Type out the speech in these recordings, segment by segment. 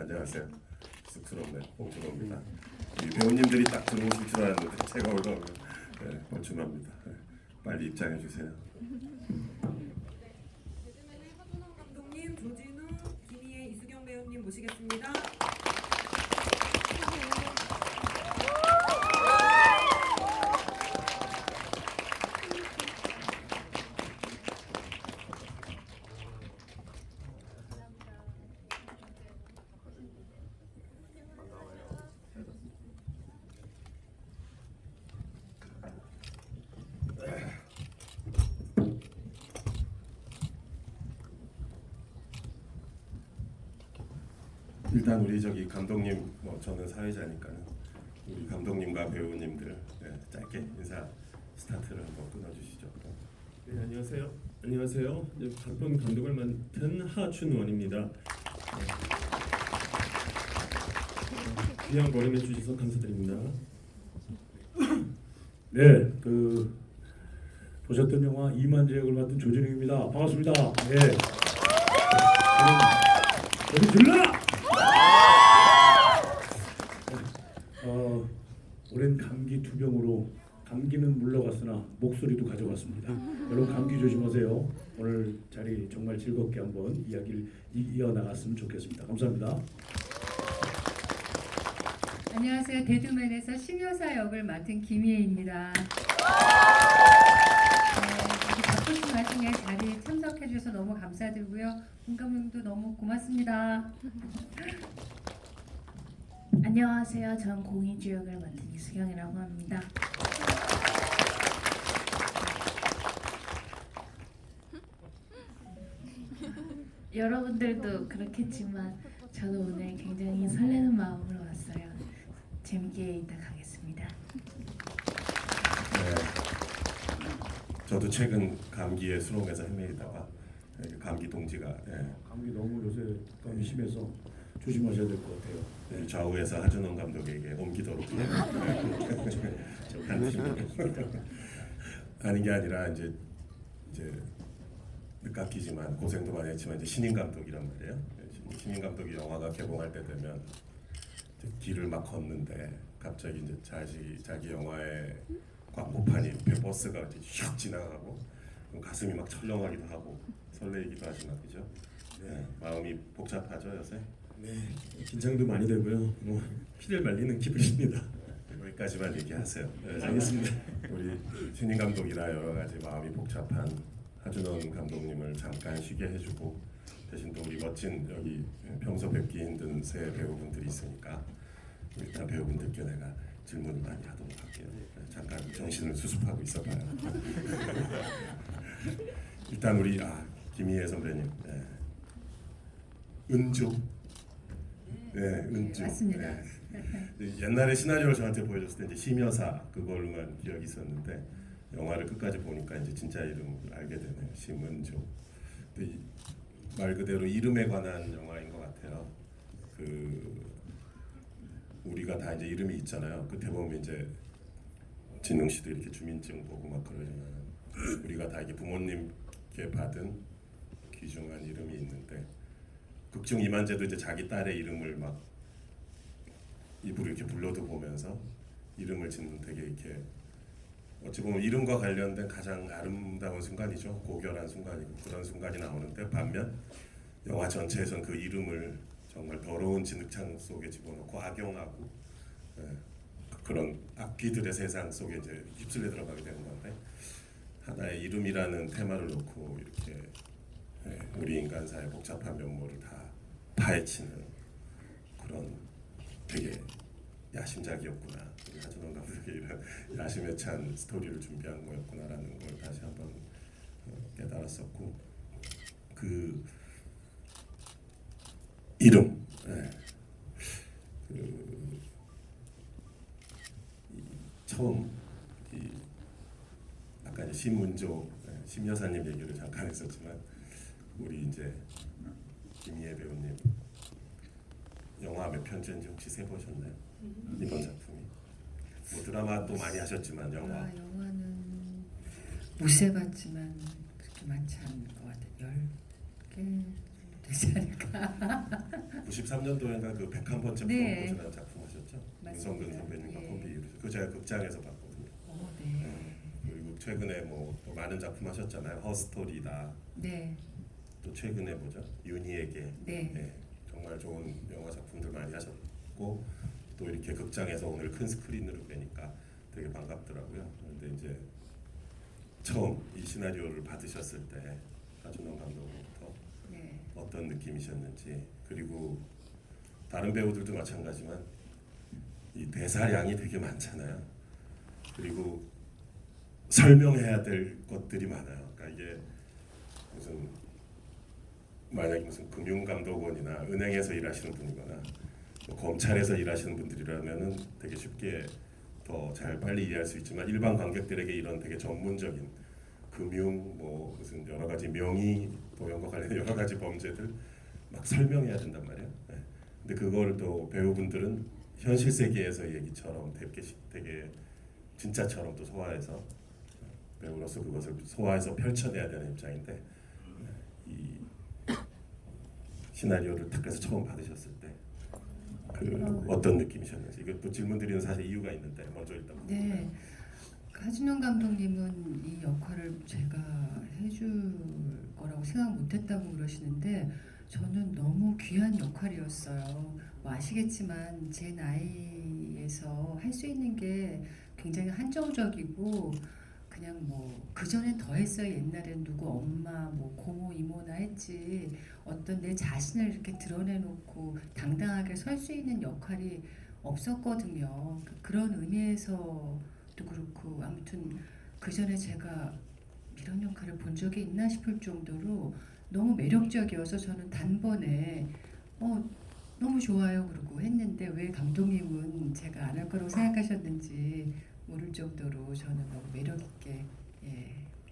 안녕하세요. 쑥스럽네. 홍준호입니다. 이 배우님들이 딱 들어오실 줄 알았는데 제가 올라오면 뻘쭘합니다. 빨리 입장해 주세요. 요즘에는 하준원 감독님, 조진우, 김희애, 이수경 배우님 모시겠습니다. 일단 우리 저기 감독님, 저는 사회자니까는 우리 감독님과 배우님들 짧게 인사 스타트를 한번 끊어주시죠. 네, 안녕하세요. 안녕하세요. 각본 감독을 맡은 하춘원입니다. 귀한 거림해 주셔서 감사드립니다. 네, 보셨던 영화 이만재 역을 맡은 조진웅입니다. 반갑습니다. 네. 여기 들라! 오랜 감기 투병으로 감기는 물러갔으나 목소리도 가져갔습니다. 여러분 감기 조심하세요. 오늘 자리 정말 즐겁게 한번 이야기를 이어나갔으면 좋겠습니다. 감사합니다. 안녕하세요. 데드맨에서 신여사 역을 맡은 김희애입니다. 우리 바쁘신 와중에 자리에 참석해 주셔서 너무 감사드리고요. 홍 감독도 너무 고맙습니다. 안녕하세요. 전 공이주 역을 맡은 이수경이라고 합니다. 여러분들도 그렇겠지만 저도 오늘 굉장히 설레는 마음으로 왔어요. 재밌게 이따 가겠습니다. 네. 저도 최근 감기에 수렁에서 헤매다가 감기 동지가 감기 너무 요새 감이 심해서 조심하셔야 될 것 같아요. 우리 좌우에서 하준원 감독에게 옮기도록 하는 게 아니라 이제 늦깎이지만 고생도 많이 했지만 이제 신인 감독이란 말이에요. 신인 감독이 영화가 개봉할 때 되면 이제 길을 막 걷는데 갑자기 이제 자기 영화의 광고판이 옆에 버스가 이제 슉 지나가고 가슴이 막 철렁하기도 하고 설레이기도 하지만 그죠? 네, 마음이 복잡하죠 요새. 네, 긴장도 많이 되고요. 피를 말리는 기분입니다. 여기까지만 얘기하세요. 네, 알겠습니다. 우리 신인 감독이라 여러 가지 마음이 복잡한 하준원 감독님을 잠깐 쉬게 해주고 대신 또 우리 멋진 여기 평소 뵙기 힘든 새 배우분들이 있으니까 일단 배우분들께 내가 질문을 많이 하도록 할게요. 잠깐 정신을 수습하고 있어봐요. 일단 우리 김희애 선배님, 은조, 은조. 맞습니다. 옛날에 시나리오를 저한테 보여줬을 때 이제 심여사 그걸로만 기억이 있었는데 영화를 끝까지 보니까 이제 진짜 이름을 알게 되네요. 심은조. 근데 말 그대로 이름에 관한 영화인 것 같아요. 우리가 다 이제 이름이 있잖아요. 끝에 보면 이제 진웅 씨도 이렇게 주민증 보고 막 그러지만 우리가 다 이게 부모님께 받은 귀중한 이름이 있는데 극중 이만재도 이제 자기 딸의 이름을 막 입으로 이렇게 불러도 보면서 이름을 짓는 되게 이렇게 어찌 보면 이름과 관련된 가장 아름다운 순간이죠. 고결한 순간이고 그런 순간이 나오는데 반면 영화 전체에선 그 이름을 정말 더러운 진흙창 속에 집어넣고 악용하고 그런 악귀들의 세상 속에 이제 휩쓸려 들어가게 되는 건데 하나의 이름이라는 테마를 놓고 이렇게 우리 인간사의 복잡한 면모를 다 파헤치는 그런 되게 야심작이었구나. 하준원 감독이 이런 야심에 찬 스토리를 준비한 거였구나라는 걸 다시 한번 깨달았었고 그 이름, 처음 아까 이제 심은조 심여사님 얘기를 잠깐 했었지만 우리 이제 김희애 배우님 영화 몇 편째인지 혹시 세보셨나요? 이번 작품이 뭐 드라마도 많이 하셨지만 영화는 못 세봤지만 그렇게 많지 않은 것 같아요. 10개 되지 않을까. 93년도인가 그 101번째 네. 프로포즈라는 작품 하셨죠? 맞습니다. 윤성근 선배님과 예. 콤비 이루죠. 그 제가 극장에서 봤거든요. 네. 그리고 최근에 또 많은 작품 하셨잖아요. 허스토리다. 네. 또 최근에 뭐죠? 윤희에게. 네. 예, 정말 좋은 영화 작품들 많이 하셨고 또 이렇게 극장에서 오늘 큰 스크린으로 뵈니까 되게 반갑더라고요. 그런데 이제 처음 이 시나리오를 받으셨을 때 하준영 감독부터 네. 어떤 느낌이셨는지, 그리고 다른 배우들도 마찬가지지만 이 대사량이 되게 많잖아요. 그리고 설명해야 될 것들이 많아요. 그러니까 이게 무슨 만약에 무슨 금융감독원이나 은행에서 일하시는 분이거나 뭐 검찰에서 일하시는 분들이라면은 되게 쉽게 더 잘 빨리 이해할 수 있지만 일반 관객들에게 이런 되게 전문적인 금융 뭐 무슨 여러 가지 명의 도용과 관련된 여러 가지 범죄들 막 설명해야 된단 말이에요. 네. 근데 그걸 또 배우분들은 현실 세계에서의 얘기처럼 되게 진짜처럼 또 소화해서 배우로서 그것을 소화해서 펼쳐내야 되는 입장인데, 이 시나리오를 탁해서 처음 받으셨을 때 그 어떤 느낌이셨는지, 이거 또 질문 드리는 사실 이유가 있는데 먼저 일단 네. 하준영 감독님은 이 역할을 제가 해줄 거라고 생각 못했다고 그러시는데 저는 너무 귀한 역할이었어요. 뭐 아시겠지만 제 나이에서 할 수 있는 게 굉장히 한정적이고 그냥 뭐 그전엔 더 했어요. 옛날엔 누구 엄마 뭐 고모 이모나 했지 어떤 내 자신을 이렇게 드러내놓고 당당하게 설 수 있는 역할이 없었거든요. 그런 의미에서도 그렇고 아무튼 그전에 제가 이런 역할을 본 적이 있나 싶을 정도로 너무 매력적이어서 저는 단번에 너무 좋아요 그러고 했는데 왜 감독님은 제가 안 할 거라고 생각하셨는지 모를 정도로 저는 너무 매력 있게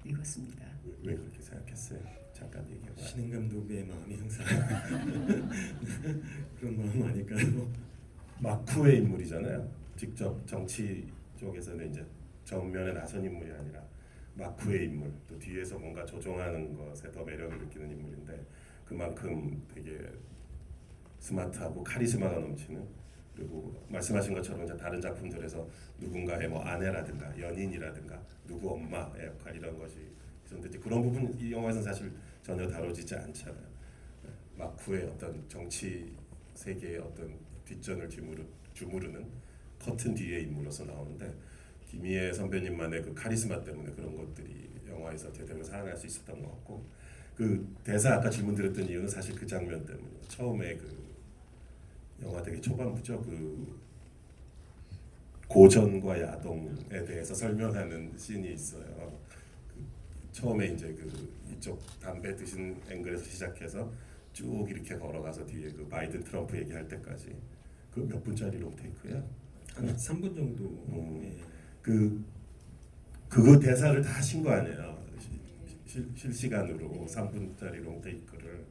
읽었습니다. 왜 그렇게 생각했어요? 잠깐 얘기해 봐. 신인 감독의 마음이 항상 그런 마음 아닐까요? 마쿠의 인물이잖아요. 직접 정치 쪽에서는 이제 정면에 나선 인물이 아니라 마쿠의 인물, 또 뒤에서 뭔가 조종하는 것에 더 매력을 느끼는 인물인데 그만큼 되게 스마트하고 카리스마가 넘치는, 그리고 말씀하신 것처럼 이제 다른 작품들에서 누군가의 뭐 아내라든가 연인이라든가 누구 엄마의 역할 이런 것이 있었는데 그런 부분 이 영화에서는 사실 전혀 다뤄지지 않잖아요. 마쿠의 어떤 정치 세계의 어떤 뒷전을 주무르는 커튼 뒤의 인물로서 나오는데 김희애 선배님만의 그 카리스마 때문에 그런 것들이 영화에서 제대로 살아날 수 있었던 것 같고, 그 대사 아까 질문 드렸던 이유는 사실 그 장면 때문이에요. 처음에 그 영화 되게 초반부죠. 그 고전과 야동에 대해서 설명하는 씬이 있어요. 그 처음에 이제 그 이쪽 담배 드신 앵글에서 시작해서 쭉 이렇게 걸어가서 뒤에 그 바이든 트럼프 얘기할 때까지 그 몇 분짜리 롱테이크야? 한 3분 정도. 예. 그거 대사를 다 하신 거 아니에요? 실시간으로 3분짜리 롱테이크를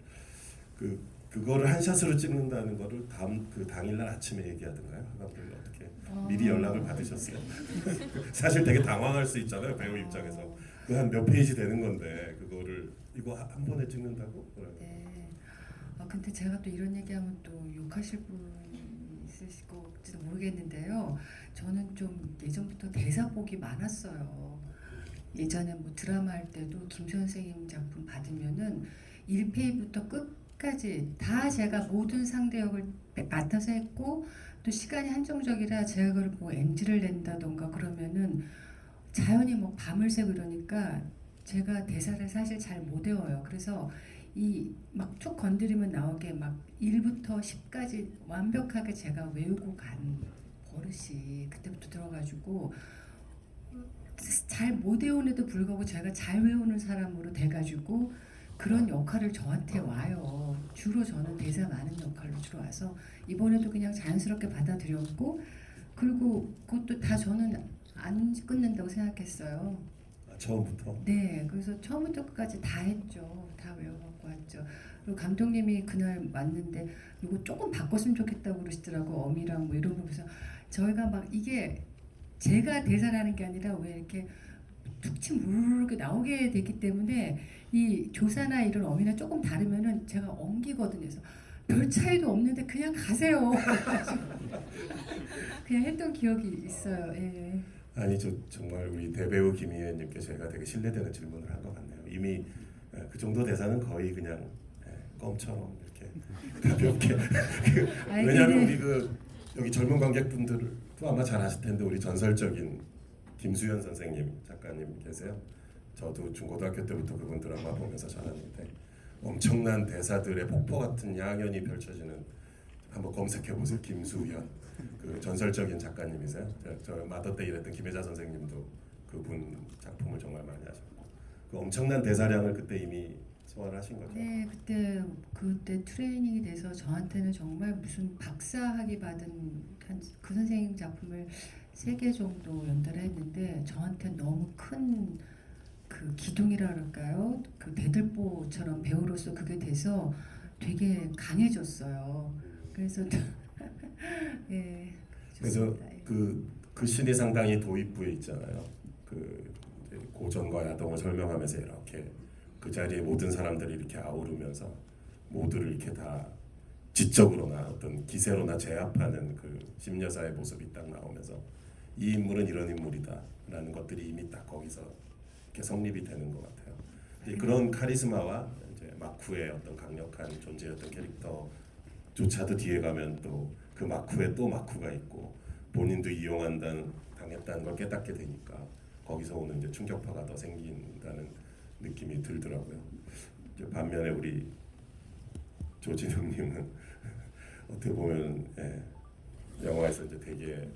그거를 한 샷으로 찍는다는 거를 그 당일날 아침에 얘기하던가요? 감독이 어떻게 미리 연락을 받으셨어요? 사실 되게 당황할 수 있잖아요, 배우 입장에서. 그 한 몇 페이지 되는 건데 그거를 이거 한 번에 찍는다고? 네. 근데 제가 또 이런 얘기하면 또 욕하실 분이 있으실 것지도 모르겠는데요. 저는 좀 예전부터 대사복이 많았어요. 예전에 뭐 드라마 할 때도 김 선생님 작품 받으면은 1회부터 끝까지 다 제가 모든 상대역을 맡아서 했고 또 시간이 한정적이라 제가 그걸 뭐 NG를 낸다던가 그러면은 자연히 뭐 밤을 새고 이러니까 제가 대사를 사실 잘 못 외워요. 그래서 이 막 툭 건드리면 나오게 막 1부터 10까지 완벽하게 제가 외우고 간 버릇이 그때부터 들어가지고 잘 못 외우는데도 불구하고 제가 잘 외우는 사람으로 돼가지고 그런 역할을 저한테 와요. 주로 저는 대사 많은 역할로 주로 와서 이번에도 그냥 자연스럽게 받아들였고 그리고 그것도 다 저는 안 끊는다고 생각했어요. 처음부터? 네, 그래서 처음부터 끝까지 다 했죠. 다 외워갖고 왔죠. 그리고 감독님이 그날 왔는데 이거 조금 바꿨으면 좋겠다고 그러시더라고. 어미랑 뭐 이런 거. 그래서 저희가 막 이게 제가 대사라는 게 아니라 왜 이렇게 툭치 무르르 나오게 됐기 때문에 이 조사나 이런 어휘나 조금 다르면은 제가 엉기거든요. 그래서 별 차이도 없는데 그냥 가세요. 그냥 했던 기억이 있어요. 예. 아니 저 정말 우리 대배우 김희애님께 제가 되게 신뢰되는 질문을 한 것 같네요. 이미 그 정도 대사는 거의 그냥 껌처럼 이렇게 가볍게 아니, 왜냐하면 근데- 우리 그 여기 젊은 관객분들도 아마 잘 아실 텐데 우리 전설적인 김수현 선생님 작가님 계세요. 저도 중고등학교 때부터 그분 드라마 보면서 자랐는데 엄청난 대사들의 폭포 같은 양연이 펼쳐지는 한번 검색해 보세요. 김수현 그 전설적인 작가님이세요. 저 마더 때 일했던 김혜자 선생님도 그분 작품을 정말 많이 하셨고 그 엄청난 대사량을 그때 이미 소화를 하신 거죠. 네, 그때 트레이닝이 돼서 저한테는 정말 무슨 박사학위 받은 그 선생님 작품을 3개 정도 연달아 했는데 저한테 너무 큰 그 기둥이라 그럴까요? 그 대들보처럼 배우로서 그게 돼서 되게 강해졌어요. 그래서 예. 그래서 좋습니다. 예. 그 신이 상당히 도입부에 있잖아요. 그 이제 고전과 야동을 설명하면서 이렇게 그 자리에 모든 사람들이 이렇게 아우르면서 모두를 이렇게 다 지적으로나 어떤 기세로나 제압하는 그 심여사의 모습이 딱 나오면서 이 인물은 이런 인물이다라는 것들이 이미 딱 거기서 이렇게 성립이 되는 것 같아요. 이제 그런 카리스마와 이제 마쿠의 어떤 강력한 존재였던 캐릭터조차도 뒤에 가면 또 그 마쿠에 또 마쿠가 있고 본인도 당했다는 걸 깨닫게 되니까 거기서 오는 이제 충격파가 더 생긴다는 느낌이 들더라고요. 이제 반면에 우리 조진웅님은 어떻게 보면 영화에서 이제 되게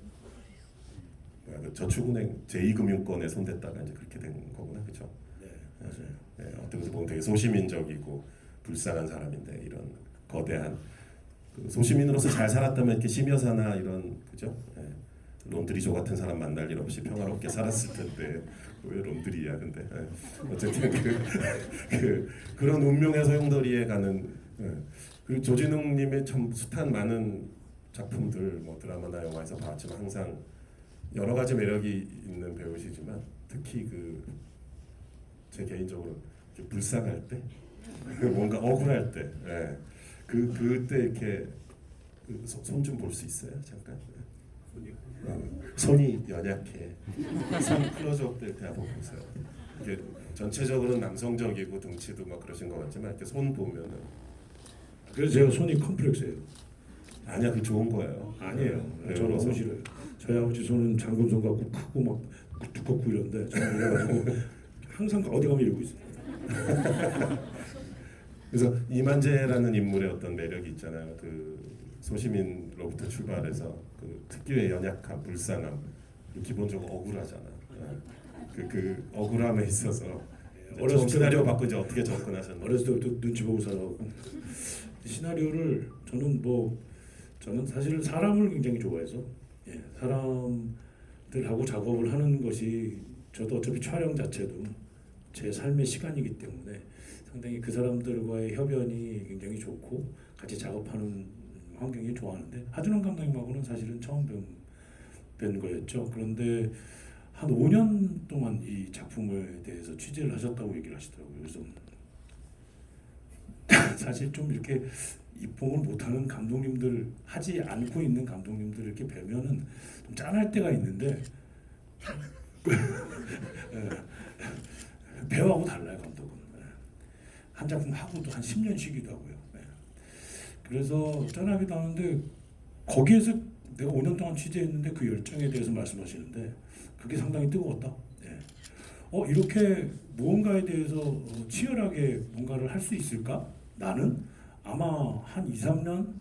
그 저축은행 제2금융권에 손댔다가 이제 그렇게 된 거구나, 그렇죠? 네, 맞아요. 어떻게 보면 되게 소시민적이고 불쌍한 사람인데 이런 거대한 그 소시민으로서 잘 살았다면 이렇게 심여사나 이런 그죠? 론드리조 같은 사람 만날 일 없이 평화롭게 살았을 텐데 왜 론드리야? 근데 어쨌든 그런 운명의 소용돌이에 가는 그리고 조진웅님의 참 숱한 많은 작품들 뭐 드라마나 영화에서 봤지만 항상 여러 가지 매력이 있는 배우시지만 특히 제 개인적으로 이렇게 불쌍할 때 뭔가 억울할 때 그때 이렇게 손 좀 볼 수 있어요? 잠깐. 손이 연약해. 손 클로즈업 될 때 한번 보세요. 이게 전체적으로 남성적이고 등치도 막 그러신 것 같지만 이렇게 손 보면은 그래서 제가 손이 컴플렉스예요. 아니야 그 좋은 거예요. 아니에요. 네, 저는 그래서 너무 싫어요. 저희 아버지 손은 장금손 같고 크고 막 두껍고 이런데 저는 이래가지고 항상 어디 가면 이러고 있어요. 그래서 이만재라는 인물의 어떤 매력이 있잖아요. 그 소시민로부터 출발해서 그 특유의 연약함, 불쌍함, 기본적으로 억울하잖아. 그 억울함에 있어서 어렸을 시나리오 때부터- 받고 이제 어떻게 접근하셨나요? 어렸을 때부터 눈치 보고 살아가고 시나리오를 저는 사실 사람을 굉장히 좋아해서 사람들하고 작업을 하는 것이 저도 어차피 촬영 자체도 제 삶의 시간이기 때문에 상당히 그 사람들과의 협연이 굉장히 좋고 같이 작업하는 환경이 좋아하는데 하준원 감독님하고는 사실은 처음 뵌 거였죠. 그런데 한 5년 동안 이 작품에 대해서 취재를 하셨다고 얘기를 하시더라고요. 그래서 사실 좀 이렇게 입봉을 못하는 감독님들 하지 않고 있는 감독님들 이렇게 뵈면은 좀 짠할 때가 있는데 배우하고 달라요 감독은. 한 작품 하고도 한 10년 쉬기도 하고요. 그래서 짠하기도 하는데 거기에서 내가 5년 동안 취재했는데 그 열정에 대해서 말씀하시는데 그게 상당히 뜨거웠다. 이렇게 무언가에 대해서 치열하게 뭔가를 할 수 있을까? 나는 아마 한 2, 3년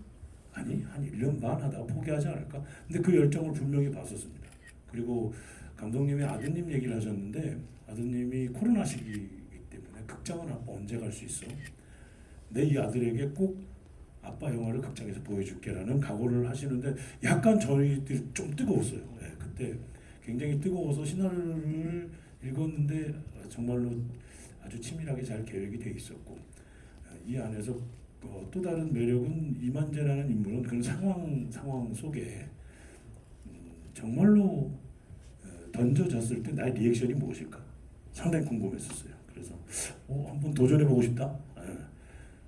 아니 한 1년 반 하다가 포기하지 않을까? 근데 그 열정을 분명히 봤었습니다. 그리고 감독님이 아드님 얘기를 하셨는데 아드님이 코로나 시기이기 때문에 극장은 아빠 언제 갈 수 있어? 내 이 아들에게 꼭 아빠 영화를 극장에서 보여줄게라는 각오를 하시는데 약간 저희들이 좀 뜨거웠어요. 그때 굉장히 뜨거워서 시나리오를 읽었는데 정말로 아주 치밀하게 잘 계획이 돼 있었고 이 안에서 또 다른 매력은 이만재라는 인물은 그런 상황 속에 정말로 던져졌을 때 나의 리액션이 무엇일까? 상당히 궁금했었어요. 그래서 한번 도전해보고 싶다. 예.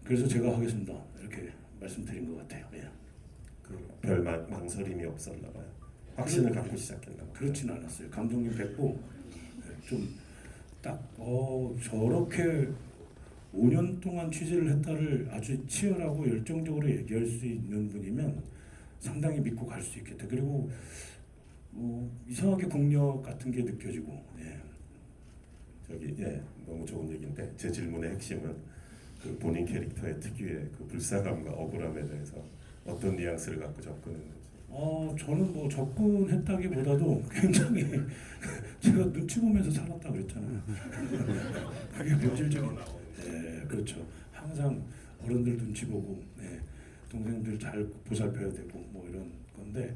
그래서 제가 하겠습니다. 이렇게 말씀드린 것 같아요. 예. 그별 망설임이 없었나 봐요. 확신을 갖고 시작했나 봐요. 그렇진 않았어요. 감독님 뵙고 좀 딱 저렇게 5년 동안 취재를 했다를 아주 치열하고 열정적으로 얘기할 수 있는 분이면 상당히 믿고 갈 수 있겠다. 그리고 이상하게 국력 같은 게 느껴지고. 예. 너무 좋은 얘기인데 제 질문의 핵심은 그 본인 캐릭터의 특유의 그 불쌍함과 억울함에 대해서 어떤 뉘앙스를 갖고 접근했는지. 저는 뭐 접근했다기보다도 굉장히 제가 눈치 보면서 살았다 그랬잖아요. 그게 본질적인. 네, 그렇죠. 항상 어른들 눈치 보고, 네, 동생들 잘 보살펴야 되고 뭐 이런 건데,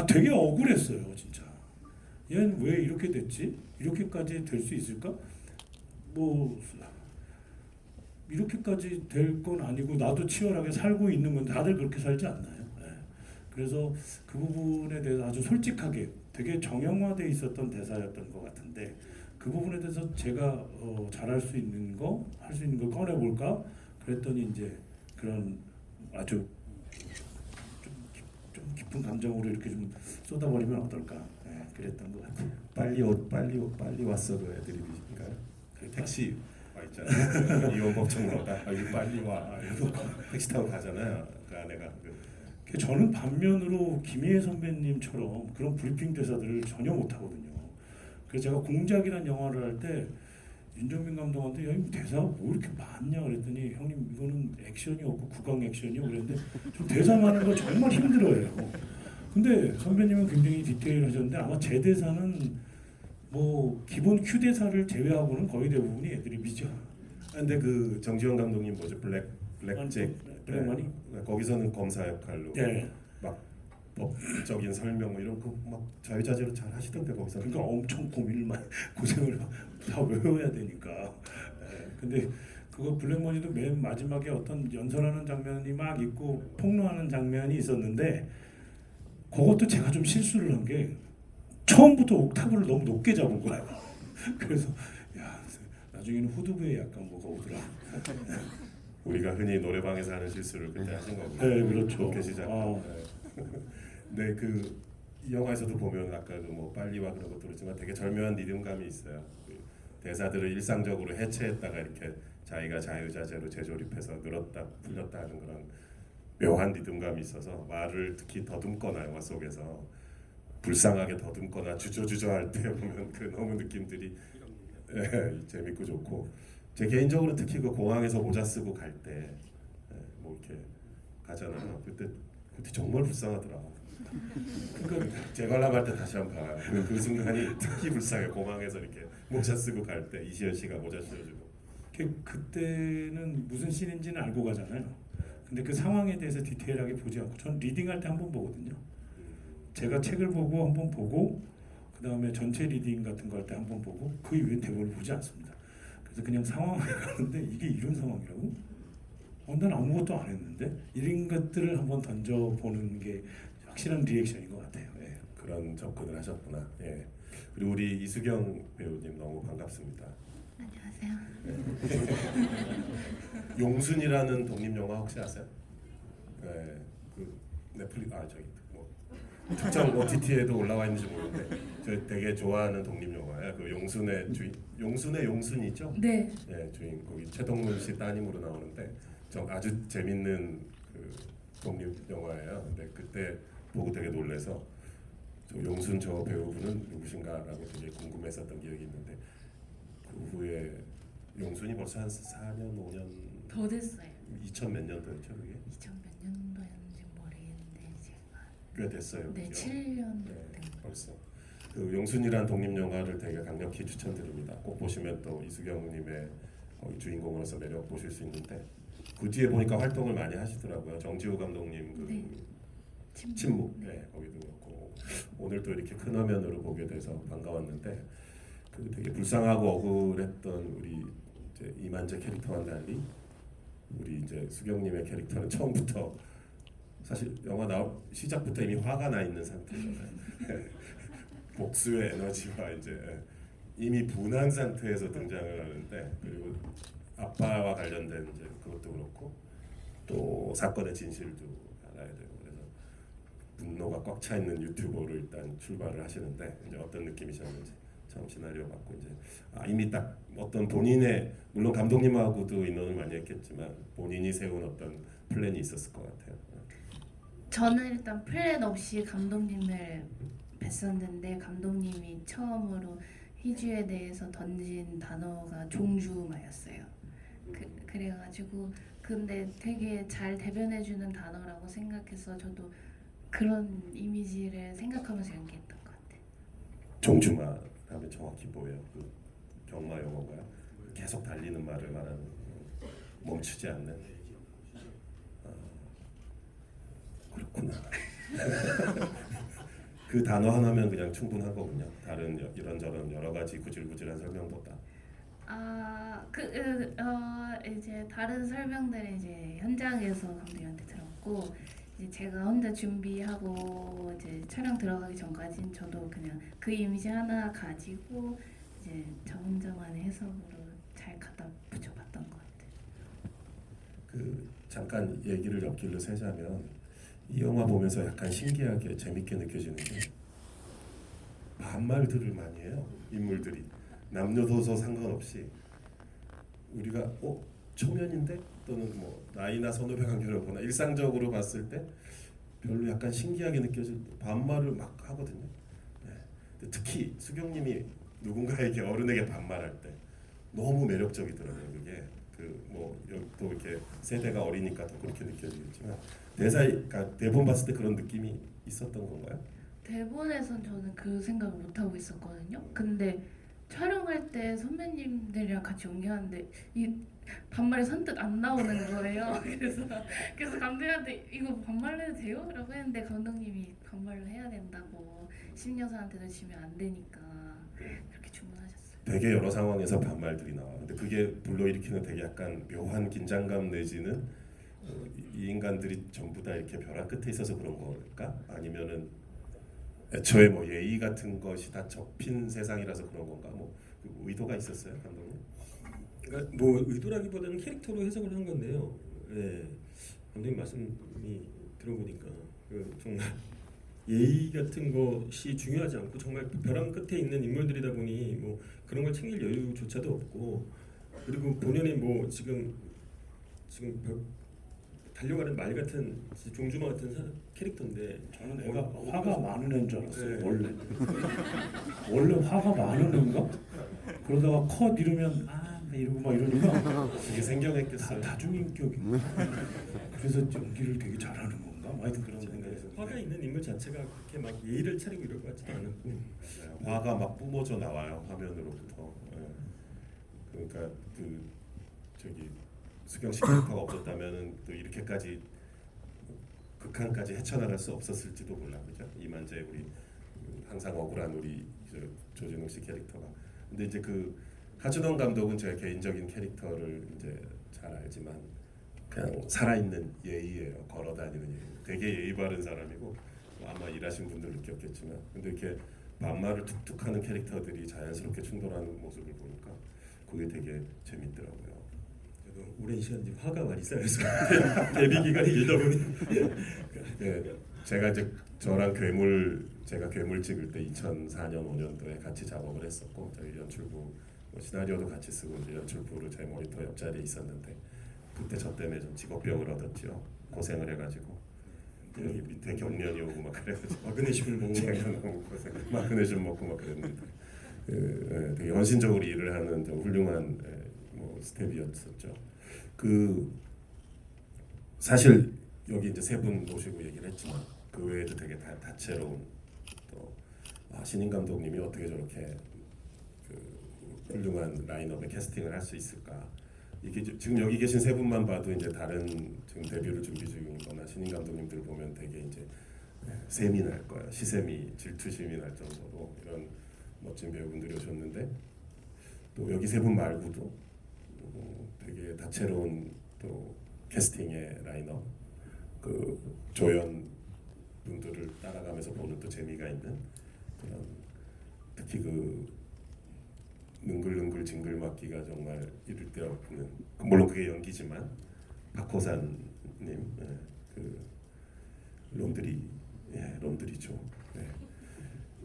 되게 억울했어요, 진짜. 얘는 왜 이렇게 됐지? 이렇게까지 될 수 있을까? 뭐 이렇게까지 될 건 아니고 나도 치열하게 살고 있는 건 다들 그렇게 살지 않나요? 네. 그래서 그 부분에 대해서 아주 솔직하게 되게 정형화돼 있었던 대사였던 것 같은데 그 부분에 대해서 제가 잘할 수 있는 거, 할 수 있는 걸 꺼내볼까? 그랬더니 이제 그런 아주 좀 깊은 감정으로 이렇게 좀 쏟아버리면 어떨까? 네, 그랬던 것 같아요. 빨리 왔어도 애드립이신가요? 그 택시 와 있잖아요. 이원복 청로가 빨리 와. 이러고 택시 타고 가잖아요. 그 아내가. 저는 반면으로 김희애 선배님처럼 그런 브리핑 대사들을 전혀 못하거든요. 그래서 제가 공작이라는 영화를 할 때 윤정빈 감독한테 야, 이 대사가 뭐 이렇게 많냐 그랬더니 형님 이거는 액션이 없고 국악 액션이요 그랬는데 저 대사 많은 거 정말 힘들어해요. 근데 선배님은 굉장히 디테일하셨는데 아마 제 대사는 뭐 기본 큐 대사를 제외하고는 거의 대부분이 애드립이죠. 근데 그 정지영 감독님 뭐죠? 블랙잭 블랙머니? 네. 거기서는 검사 역할로 네. 막 법적인 설명 뭐 이런 거 막 자유자재로 잘 하시던데 거기서. 그러니까 엄청 고생을 다 외워야 되니까. 네. 근데 그거 블랙머니도 맨 마지막에 어떤 연설하는 장면이 막 있고 폭로하는 장면이 있었는데 그것도 제가 좀 실수를 한 게 처음부터 옥타브를 너무 높게 잡은 거예요. 그래서 야 나중에는 후두부에 약간 뭐가 오더라. 우리가 흔히 노래방에서 하는 실수를 그때 하신 거고요. 네, 그렇죠. 그렇게 시작. 네, 그 영화에서도 보면 아까 그 뭐 빨리와 그런 것도 그렇지만 되게 절묘한 리듬감이 있어요. 그 대사들을 일상적으로 해체했다가 이렇게 자기가 자유자재로 재조립해서 늘었다 풀렸다 하는 그런 묘한 리듬감이 있어서 말을 특히 더듬거나 영화 속에서 불쌍하게 더듬거나 주저주저할 때 보면 그 너무 느낌들이 재밌고 좋고 제 개인적으로 특히 그 공항에서 모자 쓰고 갈 때 뭐 이렇게 가잖아요. 그때 정말 불쌍하더라고. 그러니까 재관람할 때 다시 한번 봐요. 그 순간이 특히 불쌍해. 공항에서 이렇게 모자 쓰고 갈 때 이시연 씨가 모자 씌워주고. 그때는 무슨 씬인지는 알고 가잖아요. 근데 그 상황에 대해서 디테일하게 보지 않고 전 리딩할 때 한 번 보거든요. 제가 책을 보고 한 번 보고 그 다음에 전체 리딩 같은 거 할 때 한 번 보고 그 이후에 대본을 보지 않습니다. 그래서 그냥 상황을 가는데 이게 이런 상황이라고? 난 아무것도 안 했는데 이런 것들을 한번 던져보는 게 확실한 리액션인 것 같아요. 예. 그런 접근을 하셨구나. 예. 그리고 우리 이수경 배우님 너무 반갑습니다. 안녕하세요. 용순이라는 독립 영화 혹시 아세요? 네, 그 넷플릭 저기 뭐 특정 OTT에도 올라와 있는지 모르는데 저 되게 좋아하는 독립 영화예요. 그 용순의 용순의 용순이죠? 네. 네, 주인공이 최동문 씨 따님으로 나오는데 아주 재밌는 그 독립 영화예요. 근데 그때 보고 되게 놀래서 저 용순 저 배우분은 누구신가라고 되게 궁금했었던 기억이 있는데 그 후에 용순이 벌써 한 4년 5년 더 됐어요. 2000 몇 년도였죠 그게? 2000 몇 년도였는지 모르겠는데 제가 꽤 됐어요. 네, 그죠? 7년 네, 된 거. 벌써 그 용순이란 독립 영화를 되게 강력히 추천드립니다. 꼭 보시면 또 이수경님의 주인공으로서 매력 보실 수 있는데 그 뒤에 보니까 활동을 많이 하시더라고요. 정지호 감독님 그 네. 침묵, 네, 거기도 그렇고 오늘 또 이렇게 큰 화면으로 보게 돼서 반가웠는데 그 되게 불쌍하고 억울했던 우리 이제 이만재 캐릭터와는 달리 우리 이제 수경님의 캐릭터는 처음부터 사실 영화 시작부터 이미 화가 나 있는 상태잖아요. 복수의 에너지와 이제 이미 분한 상태에서 등장을 하는데, 그리고 아빠와 관련된 이제 그것도 그렇고 또 사건의 진실도 알아야 되고, 그래서 분노가 꽉 차 있는 유튜버로 일단 출발을 하시는데, 이제 어떤 느낌이셨는지 처음 시나리오 받고 이제 이미 딱 어떤 본인의, 물론 감독님하고도 의논을 많이 했겠지만 본인이 세운 어떤 플랜이 있었을 것 같아요. 저는 일단 플랜 없이 감독님을 뵀었는데 감독님이 처음으로 희주에 대해서 던진 단어가 종주마였어요. 그래가지고 근데 되게 잘 대변해주는 단어라고 생각해서 저도 그런 이미지를 생각하면서 연기했던 것 같아요. 종주마 하면 정확히 뭐예요? 그 경마 용어가요? 계속 달리는 말을 말하는, 멈추지 않는. 그렇구나. 그 단어 하나면 그냥 충분한 거군요. 다른 이런저런 여러 가지 구질구질한 설명보다. 이제 다른 설명들은 이제 현장에서 감독님한테 들었고 이제 제가 혼자 준비하고 이제 촬영 들어가기 전까지는 저도 그냥 그 이미지 하나 가지고 이제 저 혼자만의 해석으로 잘 갖다 붙여봤던 것 같아요. 그 잠깐 얘기를 옆길로 세자면, 이 영화 보면서 약간 신기하게 재밌게 느껴지는 게 반말들을 많이 해요. 인물들이 남녀노소 상관없이 우리가 초면인데 또는 뭐 나이나 선후배 관계를 보나 일상적으로 봤을 때 별로 약간 신기하게 느껴질 때 반말을 막 하거든요. 네. 근데 특히 수경님이 누군가에게, 어른에게 반말할 때 너무 매력적이더라고요. 그게 또 이렇게 세대가 어리니까 더 그렇게 느껴지겠지만 그러니까 대본 봤을 때 그런 느낌이 있었던 건가요? 대본에선 저는 그 생각을 못 하고 있었거든요. 근데 촬영할 때 선배님들이랑 같이 연기하는데 이 반말이 선뜻 안 나오는 거예요. 그래서 감독님한테 이거 반말로 해도 돼요? 라고 했는데 감독님이 반말로 해야 된다고, 신여사한테도 지면 안 되니까 그렇게 주문하셨어요. 되게 여러 상황에서 반말들이 나와. 근데 그게 불러일으키는 되게 약간 묘한 긴장감 내지는 이 인간들이 전부 다 이렇게 벼랑 끝에 있어서 그런 걸까? 아니면은 애초에 뭐 예의 같은 것이 다 접힌 세상이라서 그런 건가? 그 의도가 있었어요, 감독님? 그러니까 뭐 의도라기보다는 캐릭터로 해석을 한 건데요. 예, 감독님 말씀이 들어보니까 정말 예의 같은 것이 중요하지 않고 정말 벼랑 끝에 있는 인물들이다 보니 뭐 그런 걸 챙길 여유조차도 없고, 그리고 본연이 뭐 지금 달려가는 말 같은 종주마 같은 캐릭터인데, 저는 애가 화가 많은 애인 줄 알았어요. 네. 원래 화가 많은 애인가? 그러다가 컷 이러면 이러고 막 이러니까 되게 생경했겠어요. 다중인격인가? 그래서 연기를 되게 잘하는 건가? 뭐 하여튼 그런 생각에서 화가 있는 인물 자체가 그렇게 막 예의를 차리고 이럴 것 같지도 않았고, 화가 막 뿜어져 나와요, 화면으로부터. 그러니까 수경 씨 캐릭터가 없었다면은 또 이렇게까지 극한까지 헤쳐나갈 수 없었을지도 몰라, 그죠? 이만재 우리 항상 억울한 우리 조진웅 씨 캐릭터가. 근데 이제 하준원 감독은 제 개인적인 캐릭터를 이제 잘 알지만 그냥 살아있는 예의예요. 걸어다니는 예의. 되게 예의 바른 사람이고, 아마 일하신 분들 느꼈겠지만, 근데 이렇게 반말을 툭툭 하는 캐릭터들이 자연스럽게 충돌하는 모습을 보니까 그게 되게 재밌더라고요. 저도 오랜 시간 이제 화가 많이 쌓여서 데뷔 기간이 길다 보니 네, 제가 괴물 찍을 때 2004년 5년도에 같이 작업을 했었고, 저희 연출부 시나리오도 같이 쓰고 이제 연출부로 제 모니터 옆자리에 있었는데, 그때 저 때문에 좀 직업병을 얻었죠. 고생을 해가지고 여기 밑에 경련이 오고 막 그래가지고 마그네슘을 먹는 제가 너무 마그네슘 먹고 막 그랬는데, 되게 헌신적으로 일을 하는 좀 훌륭한 스텝이었었죠. 사실 여기 이제 세 분 모시고 얘기를 했지만 그 외에도 되게 다채로운, 또 신인 감독님이 어떻게 저렇게 훌륭한 라인업에 캐스팅을 할 수 있을까? 이게 지금 여기 계신 세 분만 봐도 이제 다른 지금 데뷔를 준비 중이거나 신인 감독님들 보면 되게 이제 셈이 날 거야. 시샘이 질투심이 날 정도로 이런 멋진 배우분들이 오셨는데, 또 여기 세 분 말고도 되게 다채로운 또 캐스팅의 라인업, 조연 분들을 따라가면서 보는 또 재미가 있는 그런 특히 그 능글능글 징글맞기가 정말 이를 데 없는, 물론 그게 연기지만 박호산님, 그 롬들이죠.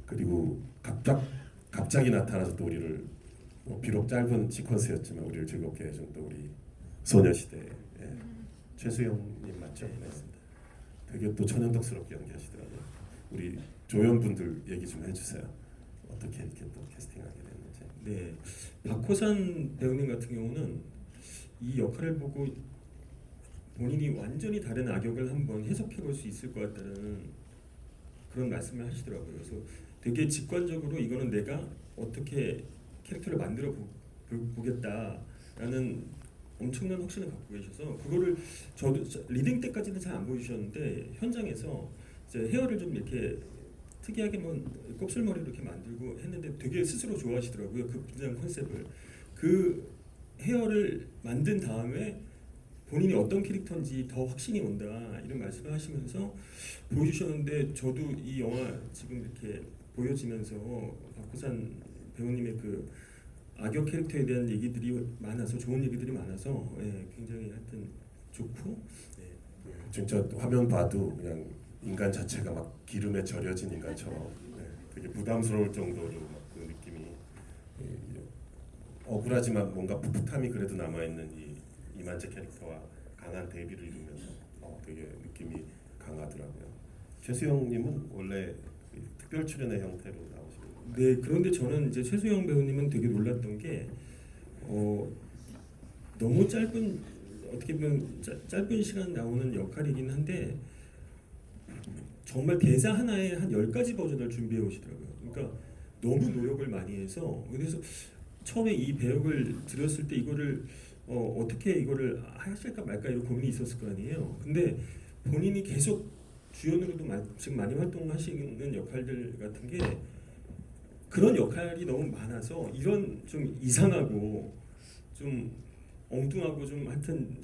그리고 갑자기 나타나서 또 우리를 비록 짧은 시퀀스였지만 우리를 즐겁게 해준 또 우리 소녀시대 최수영님 맞죠? 네. 되게 또 천연덕스럽게 연기하시더라고요. 우리 조연분들 얘기 좀 해주세요. 어떻게 이렇게 또 캐스팅하게 됐는지. 네, 박호산 배우님 같은 경우는 이 역할을 보고 본인이 완전히 다른 악역을 한번 해석해 볼 수 있을 것 같다는 그런 말씀을 하시더라고요. 그래서 되게 직관적으로 이거는 내가 어떻게 캐릭터를 만들어 보겠다라는 엄청난 확신을 갖고 계셔서 그거를 저도 리딩 때까지는 잘 안 보여주셨는데 현장에서 이제 헤어를 좀 이렇게 특이하게 뭐 곱슬머리로 이렇게 만들고 했는데 되게 스스로 좋아하시더라고요. 그 분장 컨셉을. 그 헤어를 만든 다음에 본인이 어떤 캐릭터인지 더 확신이 온다 이런 말씀을 하시면서 보여주셨는데 저도 이 영화 지금 이렇게 보여지면서 박호산 배우님의 그 악역 캐릭터에 대한 얘기들이 많아서 좋은 얘기들이 많아서 굉장히 하여튼 좋고 진짜 화면 봐도 그냥 인간 자체가 막 기름에 절여진 인간처럼 되게 부담스러울 정도로 막 그 느낌이 억울하지만 뭔가 풋풋함이 그래도 남아있는 이 이만재 캐릭터와 강한 대비를 이루면서 되게 느낌이 강하더라고요. 최수영님은 원래 특별 출연의 형태로 나오시는 건가요? 네, 그런데 저는 이제 최수영 배우님은 되게 놀랐던 게 너무 짧은 어떻게 보면 짧은 시간 나오는 역할이긴 한데 정말 대사 하나에 한 10가지 버전을 준비해 오시더라고요. 그러니까 너무 노력을 많이 해서 그래서 처음에 이 배역을 들었을 때 이거를 어떻게 이거를 하실까 말까 이런 고민이 있었을 거 아니에요. 근데 본인이 계속 주연으로도 지금 많이 활동하시는 역할들 같은 게 그런 역할이 너무 많아서 이런 좀 이상하고 좀 엉뚱하고 좀 하여튼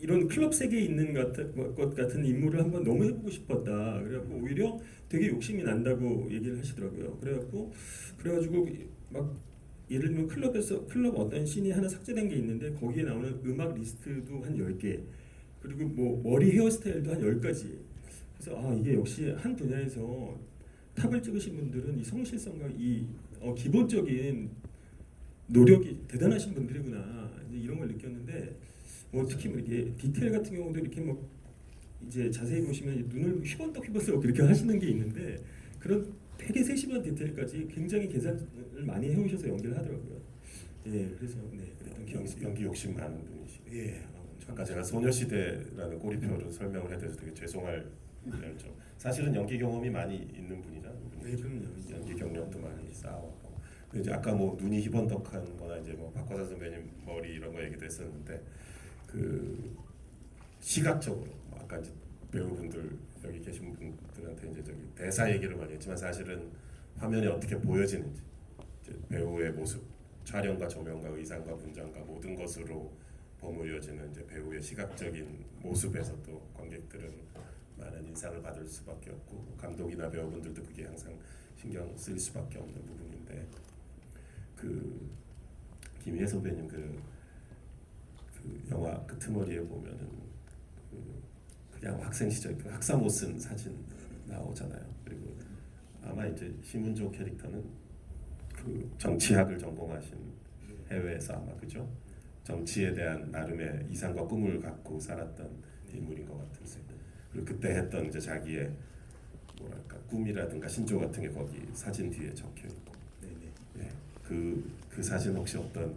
이런 클럽 세계에 있는 것 같은 인물을 한번 너무 해보고 싶었다. 그래갖고 오히려 되게 욕심이 난다고 얘기를 하시더라고요. 그래가지고 막 예를 들면 클럽 어떤 씬이 하나 삭제된 게 있는데 거기에 나오는 음악 리스트도 한 10개 그리고 뭐 머리 헤어스타일도 한 10가지. 그래서 이게 역시 한 분야에서 탑을 찍으신 분들은 이 성실성과 이 기본적인 노력이 대단하신 분들이구나 이런 걸 느꼈는데 뭐 특히 뭐 이게 디테일 같은 경우도 이렇게 뭐 이제 자세히 보시면 눈을 휘번덕 그렇게 하시는 게 있는데 그런 되게 세심한 디테일까지 굉장히 계산을 많이 해오셔서 연기를 하더라고요. 그래서 그랬던 기억이 있습니다. 연기 욕심 많은 분이시고 아까 제가 소녀시대라는 꼬리표로 설명을 해드려서 되게 죄송할 일이죠. 사실은 연기 경험이 많이 있는 분이잖아요. 그럼요. 연기 경력도 많이 쌓아왔고 이제 아까 뭐 눈이 희번덕한 거나 이제 뭐 박화사 선배님 머리 이런 거 얘기도 했었는데 그 시각적으로 아까 이제 배우분들 여기 계신 분들한테 이제 대사 얘기를 많이 했지만 사실은 화면에 어떻게 보여지는지 이제 배우의 모습, 촬영과 조명과 의상과 분장과 모든 것으로 버무려지는 이제 배우의 시각적인 모습에서 또 관객들은 많은 인상을 받을 수밖에 없고 감독이나 배우분들도 그게 항상 신경 쓸 수밖에 없는 부분인데 그 김희애 선배님 그 영화 끄트머리에 보면은 그냥 학생 시절 그 학사 못 쓴 사진 나오잖아요. 그리고 아마 이제 심은조 캐릭터는 그 정치학을 전공하신 해외에서 아마 그죠? 정치에 대한 나름의 이상과 꿈을 갖고 살았던 인물인 것 같은데 그리고 그때 했던 이제 자기의 뭐랄까 꿈이라든가 신조 같은 게 거기 사진 뒤에 적혀 있고 그 사진 혹시 어떤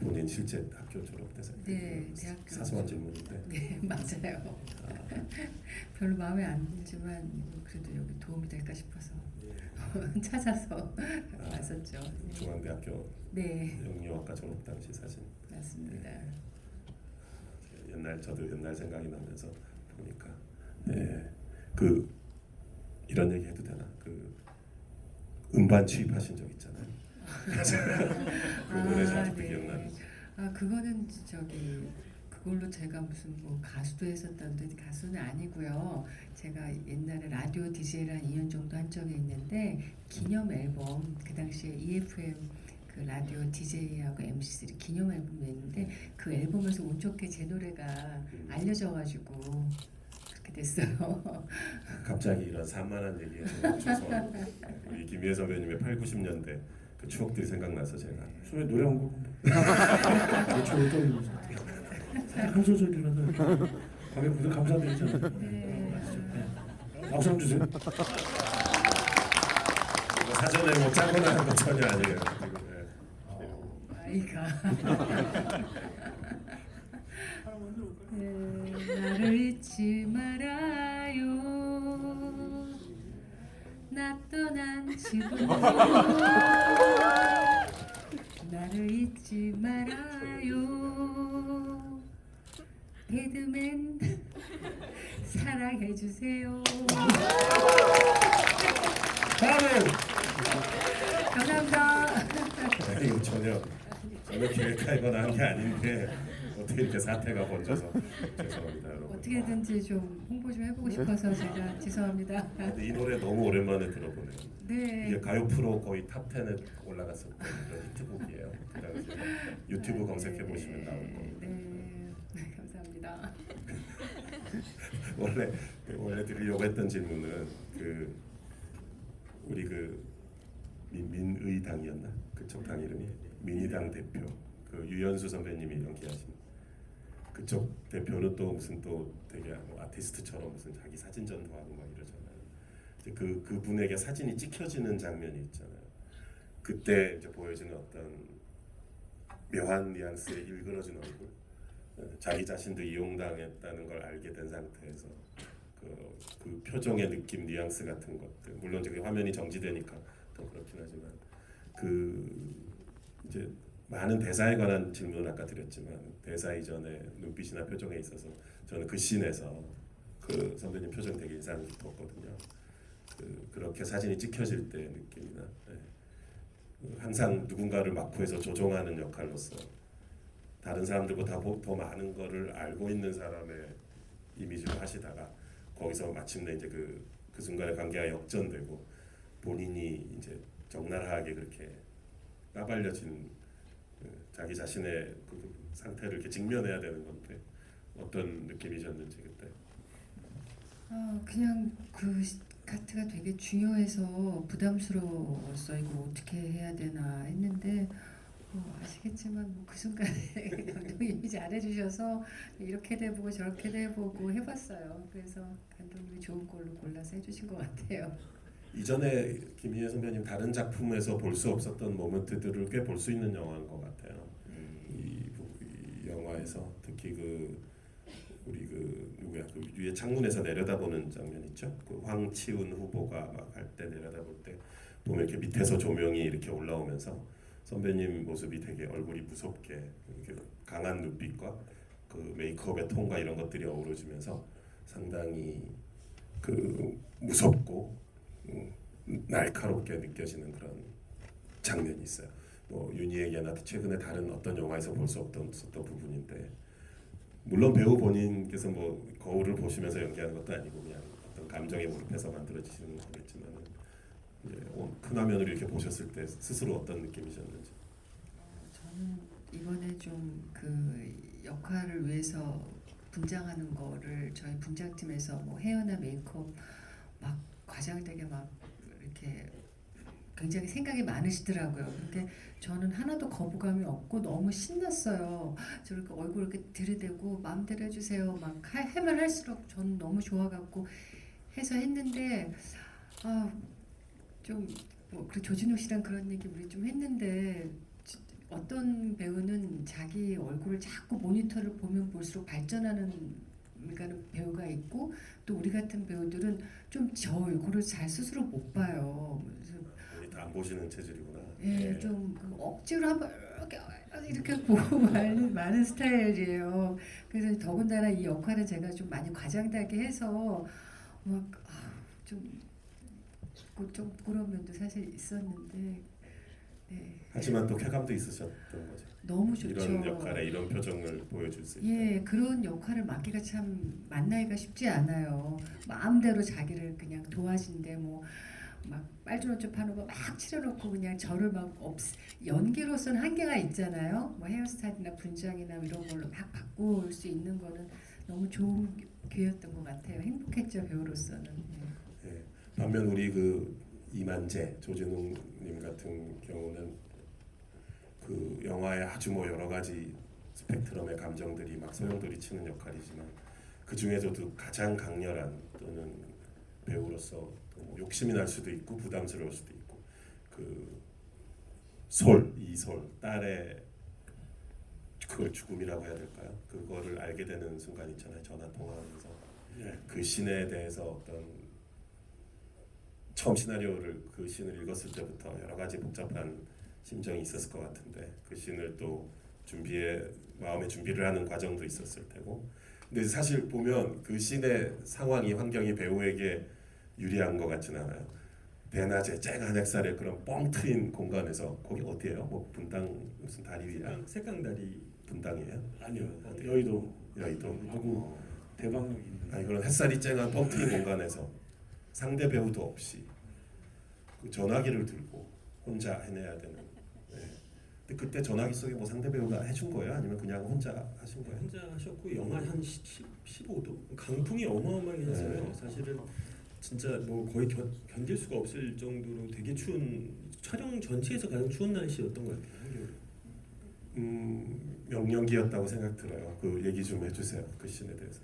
본인 실제 학교 졸업돼서 네, 대학교 사소한 질문인데 네, 맞아요. 별로 마음에 안 들지만 그래도 여기 도움이 될까 싶어서 찾아서 왔었죠. 중앙대학교 네, 영유학과 졸업 당시 사진 맞습니다. 저도 옛날 생각이 나면서 보니까 그 이런 얘기 해도 되나 그 음반 취입하신 적 있잖아요. 그 노래 아직도 네. 기억나는. 그거는 저기 그걸로 제가 무슨 뭐 가수도 했었다는데 가수는 아니고요. 제가 옛날에 라디오 DJ를 한 2년 정도 한 적이 있는데 기념 앨범 그 당시에 EFM 그 라디오 DJ하고 MC3 기념 앨범이 냈는데 그 앨범에서 운 좋게 제 노래가 알려져가지고 그렇게 됐어요. 갑자기 이런 산만한 얘기해서 죄송합니다. 우리 김희애 선배님의 8, 90년대 그 추억들이 생각나서 제가 소리 노래 한 곡. 저도 좀 살짝 한 소절이라도 밤에 구독 감사드리잖아요. 박수 한번 주세요. 이거 사전에 뭐 짜거나 하는 거 전혀 아니에요. 지금, 아이가 나를 잊지 말아요. 나 떠난 집으로 나를 잊지 말아요. 배드맨 사랑해주세요. 다음은 감사합니다. 이거 전혀 계획하거나 한 게 아닌데 어떻게 이렇게 사태가 번져서 죄송합니다, 여러분. 어떻게든지 좀 홍보 좀 해보고 싶어서 제가 죄송합니다. 근데 이 노래 너무 오랜만에 들어보네요. 네. 이게 가요 프로 거의 탑 10에 올라갔었던 그런 히트곡이에요. 그 당시에 유튜브 검색해 보시면 나올 거고. 네, 감사합니다. 원래 드리려고 했던 질문은 그 우리 그 민의당이었나 그쪽 당 이름이 민의당 대표 그 유연수 선배님이 연기하신 그쪽 대표는 또 무슨 또 되게 뭐 아티스트처럼 무슨 자기 사진전도 하고 막 이러잖아요. 이제 그 분에게 사진이 찍혀지는 장면이 있잖아요. 그때 이제 보여지는 어떤 묘한 뉘앙스의 일그러진 얼굴, 자기 자신도 이용당했다는 걸 알게 된 상태에서 그 표정의 느낌, 뉘앙스 같은 것들, 물론 저기 화면이 정지되니까 더 그렇긴 하지만 그 이제 많은 대사에 관한 질문은 아까 드렸지만 대사 이전에 눈빛이나 표정에 있어서 저는 그 씬에서 그 선배님 표정 되게 인상 깊었거든요. 그렇게 사진이 찍혀질 때 느낌이나 항상 누군가를 막후에서 조종하는 역할로서 다른 사람들보다 더 많은 거를 알고 있는 사람의 이미지를 하시다가 거기서 마침내 이제 그 순간의 관계가 역전되고 본인이 이제 적나라하게 그렇게 까발려진 자기 자신의 그 상태를 이렇게 직면해야 되는 건데 어떤 느낌이셨는지 그때? 그냥 그 카트가 되게 중요해서 부담스러웠어. 이거 어떻게 해야 되나 했는데 아시겠지만 뭐 그 순간에 감독님이 잘해주셔서 이렇게도 해보고 저렇게도 해보고 해봤어요. 그래서 감독님이 좋은 걸로 골라서 해주신 것 같아요. 이전에 김희애 선배님 다른 작품에서 볼 수 없었던 모먼트들을 꽤 볼 수 있는 영화인 것 같아요. 이 영화에서 특히 우리 누구야 그 위에 창문에서 내려다보는 장면 있죠. 그 황치훈 후보가 막 할 때 내려다볼 때 보면 이렇게 밑에서 조명이 이렇게 올라오면서 선배님 모습이 되게 얼굴이 무섭게 이렇게 강한 눈빛과 그 메이크업의 톤과 이런 것들이 어우러지면서 상당히 그 무섭고 날카롭게 느껴지는 그런 장면이 있어요. 뭐 윤희에게나 최근에 다른 어떤 영화에서 볼 수 없던 부분인데 물론 배우 본인께서 뭐 거울을 보시면서 연기하는 것도 아니고 그냥 어떤 감정에 몰입해서 만들어지시는 거겠지만 이제 큰 화면으로 이렇게 보셨을 때 스스로 어떤 느낌이셨는지. 저는 이번에 좀 그 역할을 위해서 분장하는 거를 저희 분장팀에서 뭐 헤어나 메이크업 막 과장되게 막 이렇게 굉장히 생각이 많으시더라고요. 근데 저는 하나도 거부감이 없고 너무 신났어요. 저렇게 얼굴 이렇게 들이대고 마음대로 해주세요. 막 하면 할수록 저는 너무 좋아갖고 해서 했는데 좀뭐 조진욱 씨랑 그런 얘기 우리 좀 했는데 어떤 배우는 자기 얼굴을 자꾸 모니터를 보면 볼수록 발전하는 배우가 있고 또 우리 같은 배우들은 좀 저 얼굴을 잘 스스로 못 봐요. 그래서 안 보시는 체질이구나. 예, 좀 억지로 한번 이렇게 보고 많은 스타일이에요. 그래서 더군다나 이 역할은 제가 좀 많이 과장되게 해서 좀 부끄러운 면도 사실 있었는데 네. 하지만 또 쾌감도 있으셨던 거죠. 너무 좋죠. 이런 역할에 이런 표정을 보여줄 수 있다. 예, 그런 역할을 맡기가 참 만나기가 쉽지 않아요. 마음대로 자기를 그냥 도와준대 뭐 막 빨주노초 파는 거 막 칠해놓고 그냥 저를 막 연기로서는 한계가 있잖아요. 뭐 헤어스타일이나 분장이나 이런 걸로 막 바꿀 수 있는 거는 너무 좋은 기회였던 것 같아요. 행복했죠 배우로서는. 예. 예. 반면 우리 그 이만재 조진웅님 같은 경우는 그 영화에 아주 뭐 여러 가지 스펙트럼의 감정들이 막 소용돌이치는 역할이지만 그 중에서도 가장 강렬한 또는 배우로서 또 욕심이 날 수도 있고 부담스러울 수도 있고 그 이솔 딸의 그걸 죽음이라고 해야 될까요? 그거를 알게 되는 순간 있잖아요. 전화 통화하면서 그 신에 대해서 어떤 처음 시나리오를 그 신을 읽었을 때부터 여러 가지 복잡한 심정이 있었을 것 같은데 그 신을 또 마음의 준비를 하는 과정도 있었을 테고 근데 사실 보면 그 신의 상황이 환경이 배우에게 유리한 것 같지는 않아요. 대낮에 쨍한 햇살에 그런 뻥 트인 공간에서 거기 어디예요? 뭐 분당 무슨 다리 위야? 색강다리 분당이에요? 아니요, 여의도 여의도 하고 대방역 있는. 아니 그런 햇살이 쨍한 뻥 트인 공간에서 상대 배우도 없이 그 전화기를 들고 혼자 해내야 되는. 네. 근데 그때 전화기 속에 뭐 상대 배우가 해준 거예요? 아니면 그냥 혼자 하신 거예요? 혼자 하셨고 영하 한 15도 강풍이 어마어마하게 했어요. 네. 사실은 진짜 뭐 거의 견딜 수가 없을 정도로 되게 추운 촬영 전체에서 가장 추운 날씨였던 것 같아요. 한겨울에. 명령기였다고 생각 들어요. 그 얘기 좀 해주세요. 그 씬에 대해서.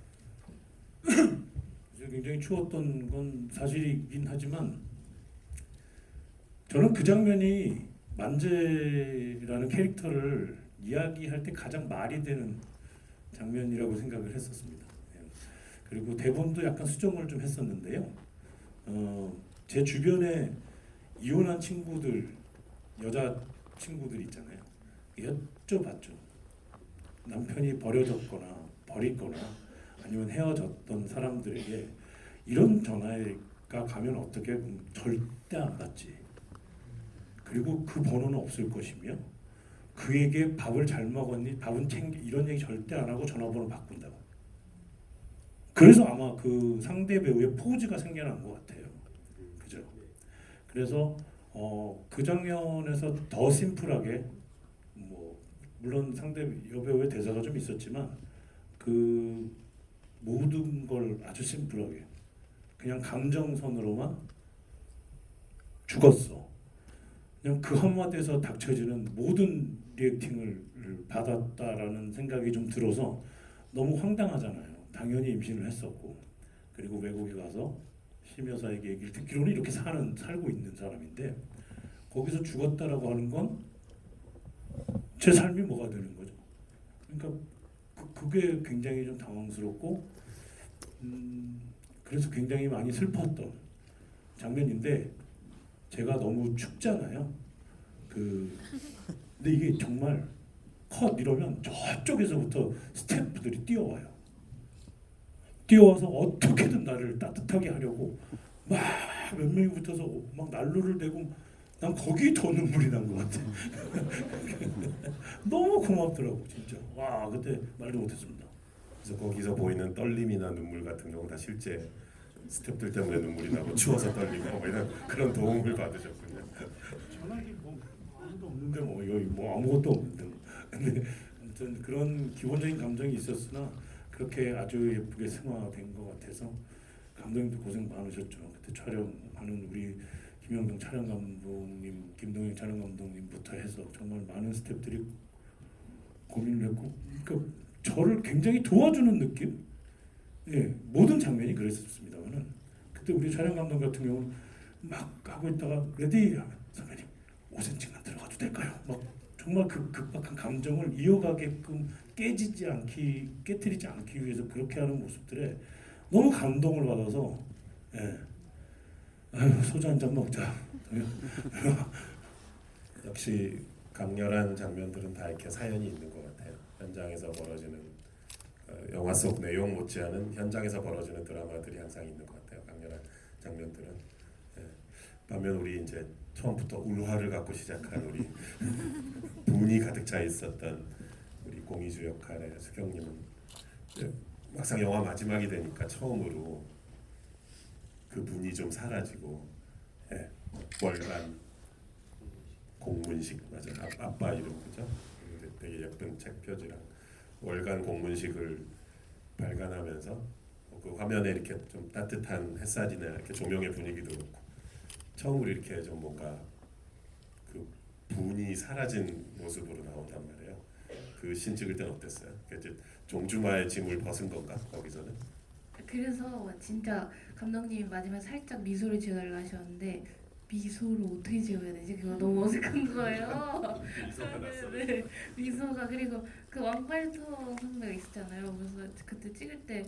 굉장히 추웠던 건 사실이긴 하지만 저는 그 장면이 만재라는 캐릭터를 이야기할 때 가장 말이 되는 장면이라고 생각을 했었습니다. 그리고 대본도 약간 수정을 좀 했었는데요. 제 주변에 이혼한 친구들, 여자 친구들 있잖아요. 여쭤봤죠. 남편이 버려졌거나 버리거나 아니면 헤어졌던 사람들에게 이런 전화가 가면 어떻게 절대 안 받지. 그리고 그 번호는 없을 것이며 그에게 밥을 잘 먹었니? 밥은 챙겨 이런 얘기 절대 안 하고 전화번호 바꾼다고. 그래서 아마 그 상대 배우의 포즈가 생겨난 것 같아요. 그죠? 그래서 그 장면에서 더 심플하게 뭐 물론 상대 여배우의 대사가 좀 있었지만 그 모든 걸 아주 심플하게 그냥 감정선으로만 죽었어. 그냥 그 한마디에서 닥쳐지는 모든 리액팅을 받았다라는 생각이 좀 들어서 너무 황당하잖아요. 당연히 임신을 했었고 그리고 외국에 가서 심여사에게 얘기를 듣기로는 이렇게 살고 있는 사람인데 거기서 죽었다라고 하는 건 제 삶이 뭐가 되는 거죠. 그러니까 그게 굉장히 좀 당황스럽고 그래서 굉장히 많이 슬펐던 장면인데 제가 너무 춥잖아요. 근데 이게 정말 컷 이러면 저쪽에서부터 스태프들이 뛰어와요. 뛰어와서 어떻게든 나를 따뜻하게 하려고 막 몇 명이 붙어서 막 난로를 대고 난 거기 더 눈물이 난 것 같아. 너무 고맙더라고 진짜. 와 그때 말도 못했습니다. 그래서 거기서 보이는 떨림이나 눈물 같은 경우 다 실제 스태프들 때문에 눈물이 나고 추워서 떨리고 뭐 이런 그런 도움을 받으셨군요. 전화기 뭐 아무도 없는데 뭐 여기 뭐 아무것도 없는데 뭐. 근데 아무튼 그런 기본적인 감정이 있었으나 그렇게 아주 예쁘게 승화된 것 같아서 감독님도 고생 많으셨죠. 그때 촬영하는 우리 김영동 촬영 감독님, 김동영 촬영 감독님부터 해서 정말 많은 스태프들이 고민을 했고, 그러니까 저를 굉장히 도와주는 느낌. 예, 모든 장면이 그랬었습니다만은 그때 우리 촬영 감독 같은 경우는 막 하고 있다가 레디 선배님 5cm만 들어가도 될까요? 막 정말 그 급박한 감정을 이어가게끔 깨트리지 않기 위해서 그렇게 하는 모습들에 너무 감동을 받아서 예. 아유 소주 한 잔 먹자. 역시 강렬한 장면들은 다 이렇게 사연이 있는 것 같아요. 현장에서 벌어지는 영화 속 내용 못지않은 현장에서 벌어지는 드라마들이 항상 있는 것 같아요. 강렬한 장면들은. 예. 반면 우리 이제 처음부터 울화를 갖고 시작한 우리 분이 가득 차 있었던 우리 공이주 역할의 수경님은 이제 막상 영화 마지막이 되니까 처음으로 그 분이 좀 사라지고, 예, 월간 공문식, 맞아, 아빠 이름 그죠? 되게 예쁜 책 표지랑 월간 공문식을 발간하면서 그 화면에 이렇게 좀 따뜻한 햇살이나 이렇게 조명의 분위기도 그렇고 처음으로 이렇게 좀 뭔가 그 분이 사라진 모습으로 나온단 말이에요. 그 신 찍을 때는 어땠어요? 이제 종주마의 짐을 벗은 건가 거기서는? 그래서 진짜 감독님이 마지막에 살짝 미소를 지어달라 하셨는데 미소를 어떻게 지어야 되지? 그거 너무 어색한 거예요. 미소가 났어. 네, 미소가. 그리고 그 왕팔토 선배가 있었잖아요. 그래서 그때 찍을 때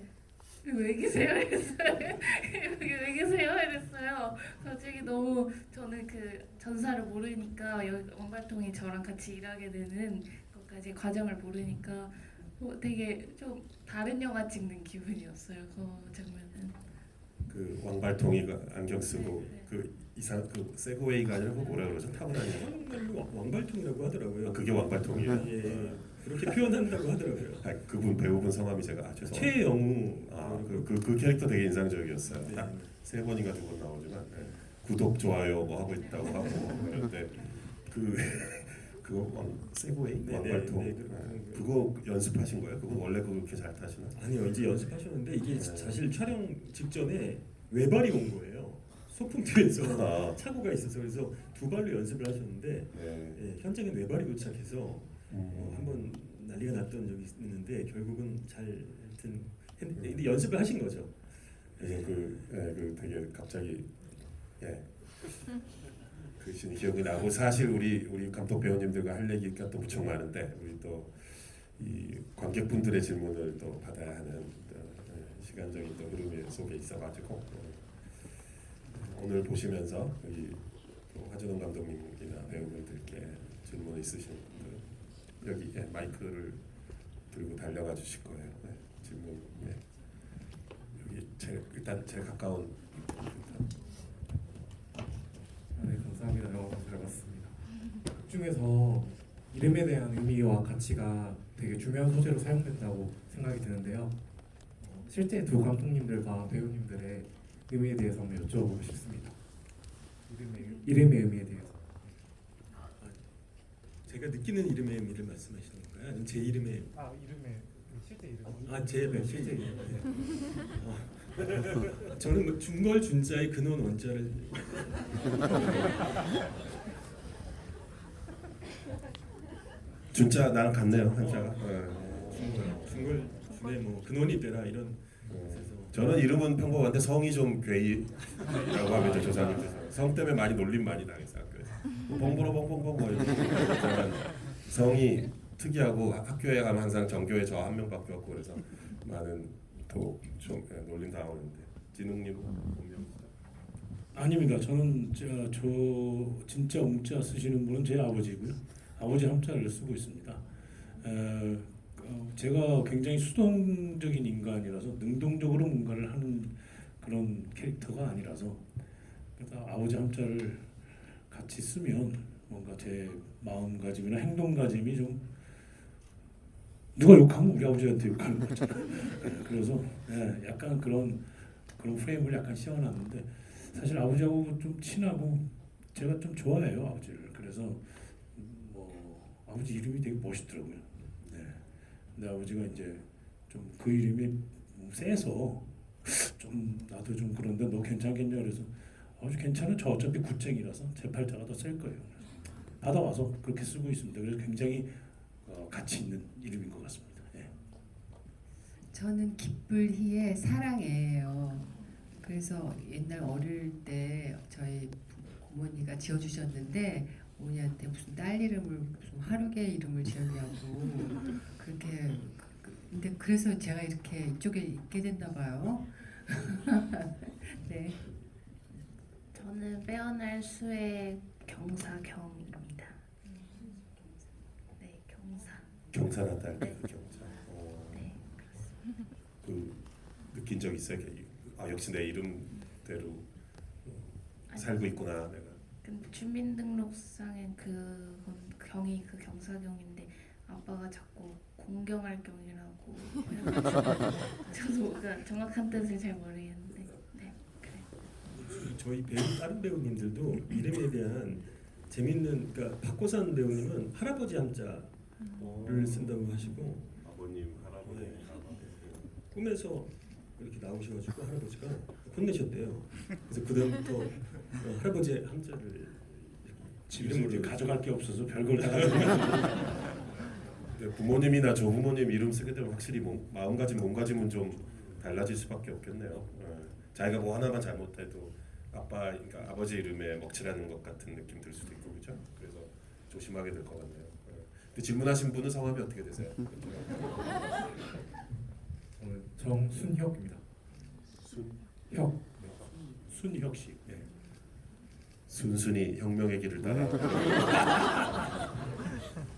왜 계세요? 이랬어요. 여기 왜 계세요? 이랬어요. 갑자기 너무 저는 그 전사를 모르니까 여기 왕팔통이 저랑 같이 일하게 되는 것까지 과정을 모르니까 되게 좀 다른 영화 찍는 기분이었어요. 그 장면은. 그 왕발통이가 안경 쓰고 네. 그 이상 그 세그웨이가 아니라 그 뭐라 그러죠? 타고 다니는 한국말로 왕발통이라고 하더라고요. 그게 왕발통이에요. 예, 그렇게 표현한다고 하더라고요. 아, 그분 배우분 성함이 제가 죄송합니다. 최영우. 그 캐릭터 되게 인상적이었어요. 네. 딱 세 번인가 두 번 나오지만 구독 좋아요 뭐 하고 있다고 하고 그런데 그거 세그웨이 네, 왕발통 네, 네, 그거 연습하신 거예요? 그분 원래 그렇게 잘 타시나? 아니요, 이제 연습하셨는데 이게 네. 사실 촬영 직전에 외발이 온 거예요. 소풍집에서 아. 착오가 있어서 그래서 두 발로 연습을 하셨는데 네. 예, 현장에 외발이 도착해서 한번 난리가 났던 적이 있는데 결국은 잘 하여튼 근데 연습을 하신 거죠. 그래서 그 되게 갑자기 그 신 기억이 나고 사실 우리 감독 배우님들과 할 얘기가 또 무척 많은데 우리 또 이 관객분들의 질문을 또 받아야 하는 시간적인 또 흐름 속에 있어가지고 오늘 보시면서 여기 또 화전홍 감독님이나 배우분들께 질문 있으신 분들 여기 마이크를 들고 달려가 주실 거예요. 네, 질문 여기 일단 제일 가까운 네, 감사합니다. 영화 잘 봤습니다. 극 중에서 이름에 대한 의미와 가치가 되게 중요한 소재로 사용된다고 생각이 드는데요. 실제 두 감독님들과 배우님들의 의미에 대해서 한번 여쭤보고 싶습니다. 이름의 의미에 대해서. 제가 느끼는 이름의 의미를 말씀하시는 건가요? 아니면 제 이름의 이름의 실제 이름. 실제 이름. 저는 뭐 중걸 준자의 근원 원자를 진짜 나랑 같네요 한자가. 중걸 준의 뭐 근원이 되라 이런 뜻에서 저는 이름은 평범한데 성이 좀 괴이라고 하면 이제 조상님께서 성 때문에 많이 놀림 많이 당했어요. 학교에서 봉보로 봉봉봉 뭐 이렇게 성이 특이하고 학교에 가면 항상 정교회 저 한 명밖에 없고 그래서 많은 좀 놀림 당하는데 진웅님 본명 아닙니다. 저는 저 진짜 웅자 쓰시는 분은 제 아버지고요. 아버지 함자를 쓰고 있습니다. 제가 굉장히 수동적인 인간이라서 능동적으로 뭔가를 하는 그런 캐릭터가 아니라서 그래서 아버지 함자를 같이 쓰면 뭔가 제 마음가짐이나 행동가짐이 좀 누가 욕하면 우리 아버지한테 욕하는 거잖아요. 그래서 약간 그런 프레임을 약간 씌워놨는데 사실 아버지하고 좀 친하고 제가 좀 좋아해요 아버지를. 그래서 뭐 아버지 이름이 되게 멋있더라고요. 네. 근데 아버지가 이제 좀 그 이름이 세서 좀 나도 좀 그런데 너 괜찮겠냐 그래서 아버지 괜찮아 저 어차피 굿쟁이라서 제 팔자가 더 셀 거예요. 받아와서 그렇게 쓰고 있습니다. 그래서 굉장히 가치 있는 이름인 것 같습니다. 예. 저는 기쁠희의 사랑이에요. 그래서 옛날 어릴 때 저희 고모니가 지어주셨는데 어머니한테 무슨 딸 이름을 무슨 화류계 이름을 지었냐고 그렇게 근데 그래서 제가 이렇게 이쪽에 있게 됐나 봐요. 네. 저는 빼어날 수의 경사경입니다. 네, 경사. 경사나 딸 네. 경사. 네. 그 느낀 적 있어요? 역시 내 이름대로 살고 있구나 내가. 근데 주민등록상엔 그건 경이 그 경사경인데 아빠가 자꾸 공경할 경이라고 저도 그 정확한 뜻을 잘 모르겠는데 네 그래. 저희 다른 배우님들도 이름에 대한 재밌는, 그러니까 박고산 배우님은 할아버지 함자를 쓴다고 하시고 아버님, 할아버지, 꿈에서 이렇게 나오셔가지고 할아버지가 혼내셨대요. 그래서 그다음부터 할아버지 함자를 집에서 이제 가져갈 게 없어서 별걸 다 가져가요. 근데 부모님이나 조부모님 이름 쓰게 되면 확실히 마음가짐, 몸가짐은 좀 달라질 수밖에 없겠네요. 자기가 뭐 하나만 잘못해도 그러니까 아버지 이름에 먹칠하는 것 같은 느낌 들 수도 있고 그죠? 그래서 조심하게 될 것 같네요. 근데 질문하신 분은 성함이 어떻게 되세요? 저는 정순혁입니다. 혁. 순혁 씨. 네. 순순히 혁명의 길을 따라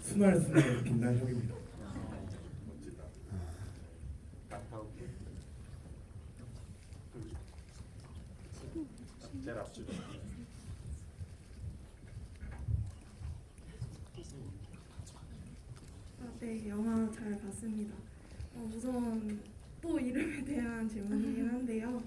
순활순의 빛난 혁입니다. 멋지다. 제일 앞줄. 네, 영화 잘 봤습니다. 우선 또 이름에 대한 질문이긴 한데요.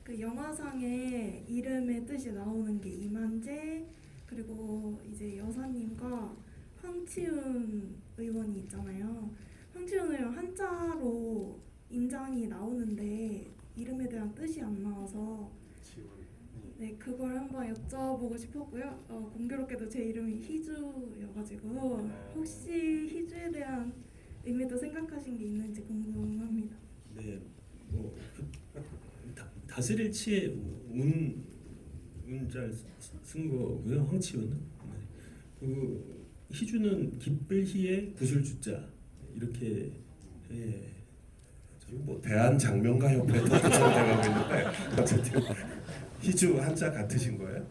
그 영화상에 이름의 뜻이 나오는 게 이만재 그리고 이제 여사님과 황치훈 의원이 있잖아요. 황치훈 의원 한자로 인장이 나오는데 이름에 대한 뜻이 안 나와서 네 그걸 한번 여쭤보고 싶었고요. 공교롭게도 제 이름이 희주여가지고 혹시 희주에 대한 의미도 생각하신 게 있는지 궁금합니다. 네, 뭐 다스릴 치의 운잘 쓴 거고요. 황치훈은. 네. 그리고 희주는 기쁠 희에 구슬 주자 이렇게. 예. 지금 뭐 대한 장명가 협회 토크처럼 돼가고 있는데 어쨌든 희주 한자 같으신 거예요?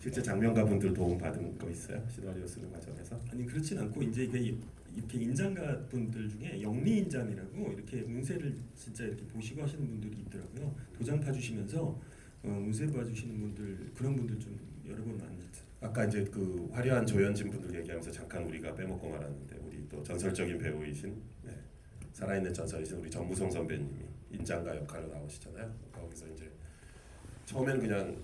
실제 장명가 분들 도움 받은 거 있어요? 시나리오 쓰는 과정에서? 아니 그렇진 않고 이제 이렇게 인장가 분들 중에 영리 인장이라고 이렇게 운세를 진짜 이렇게 보시고 하시는 분들이 있더라고요. 도장 파주시면서 운세 봐주시는 분들 그런 분들 좀 여러 번 만났어요. 아까 이제 그 화려한 조연진 분들 얘기하면서 잠깐 우리가 빼먹고 말았는데 우리 또 전설적인 배우이신 살아있는 전설이신 우리 전무성 선배님이 인장가 역할로 나오시잖아요. 거기서 이제 처음에는 그냥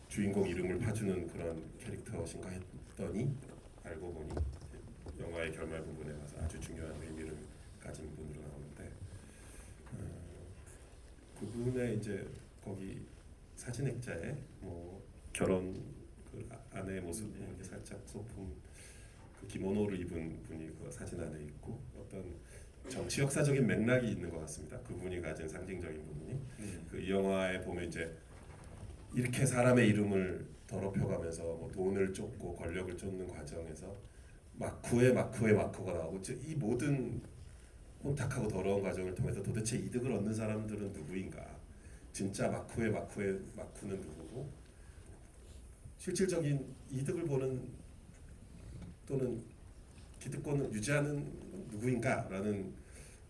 주인공 이름을 파주는 그런 캐릭터신가 했더니 알고 보니 영화의 결말 부분에 가서 아주 중요한 의미를 가진 분으로 나오는데 그분의 이제 거기 사진 액자에 뭐 결혼 그 아내의 모습 이렇게 살짝 소품 그 기모노를 입은 분이 그 사진 안에 있고 어떤 정치 역사적인 맥락이 있는 것 같습니다. 그분이 가진 상징적인 부분이 그 이 영화에 보면 이제 이렇게 사람의 이름을 더럽혀가면서 뭐 돈을 쫓고 권력을 쫓는 과정에서 마쿠의 마쿠가 나오고 이 모든 혼탁하고 더러운 과정을 통해서 도대체 이득을 얻는 사람들은 누구인가? 진짜 마쿠의 마쿠는 누구고 실질적인 이득을 보는 또는 기득권을 유지하는 누구인가라는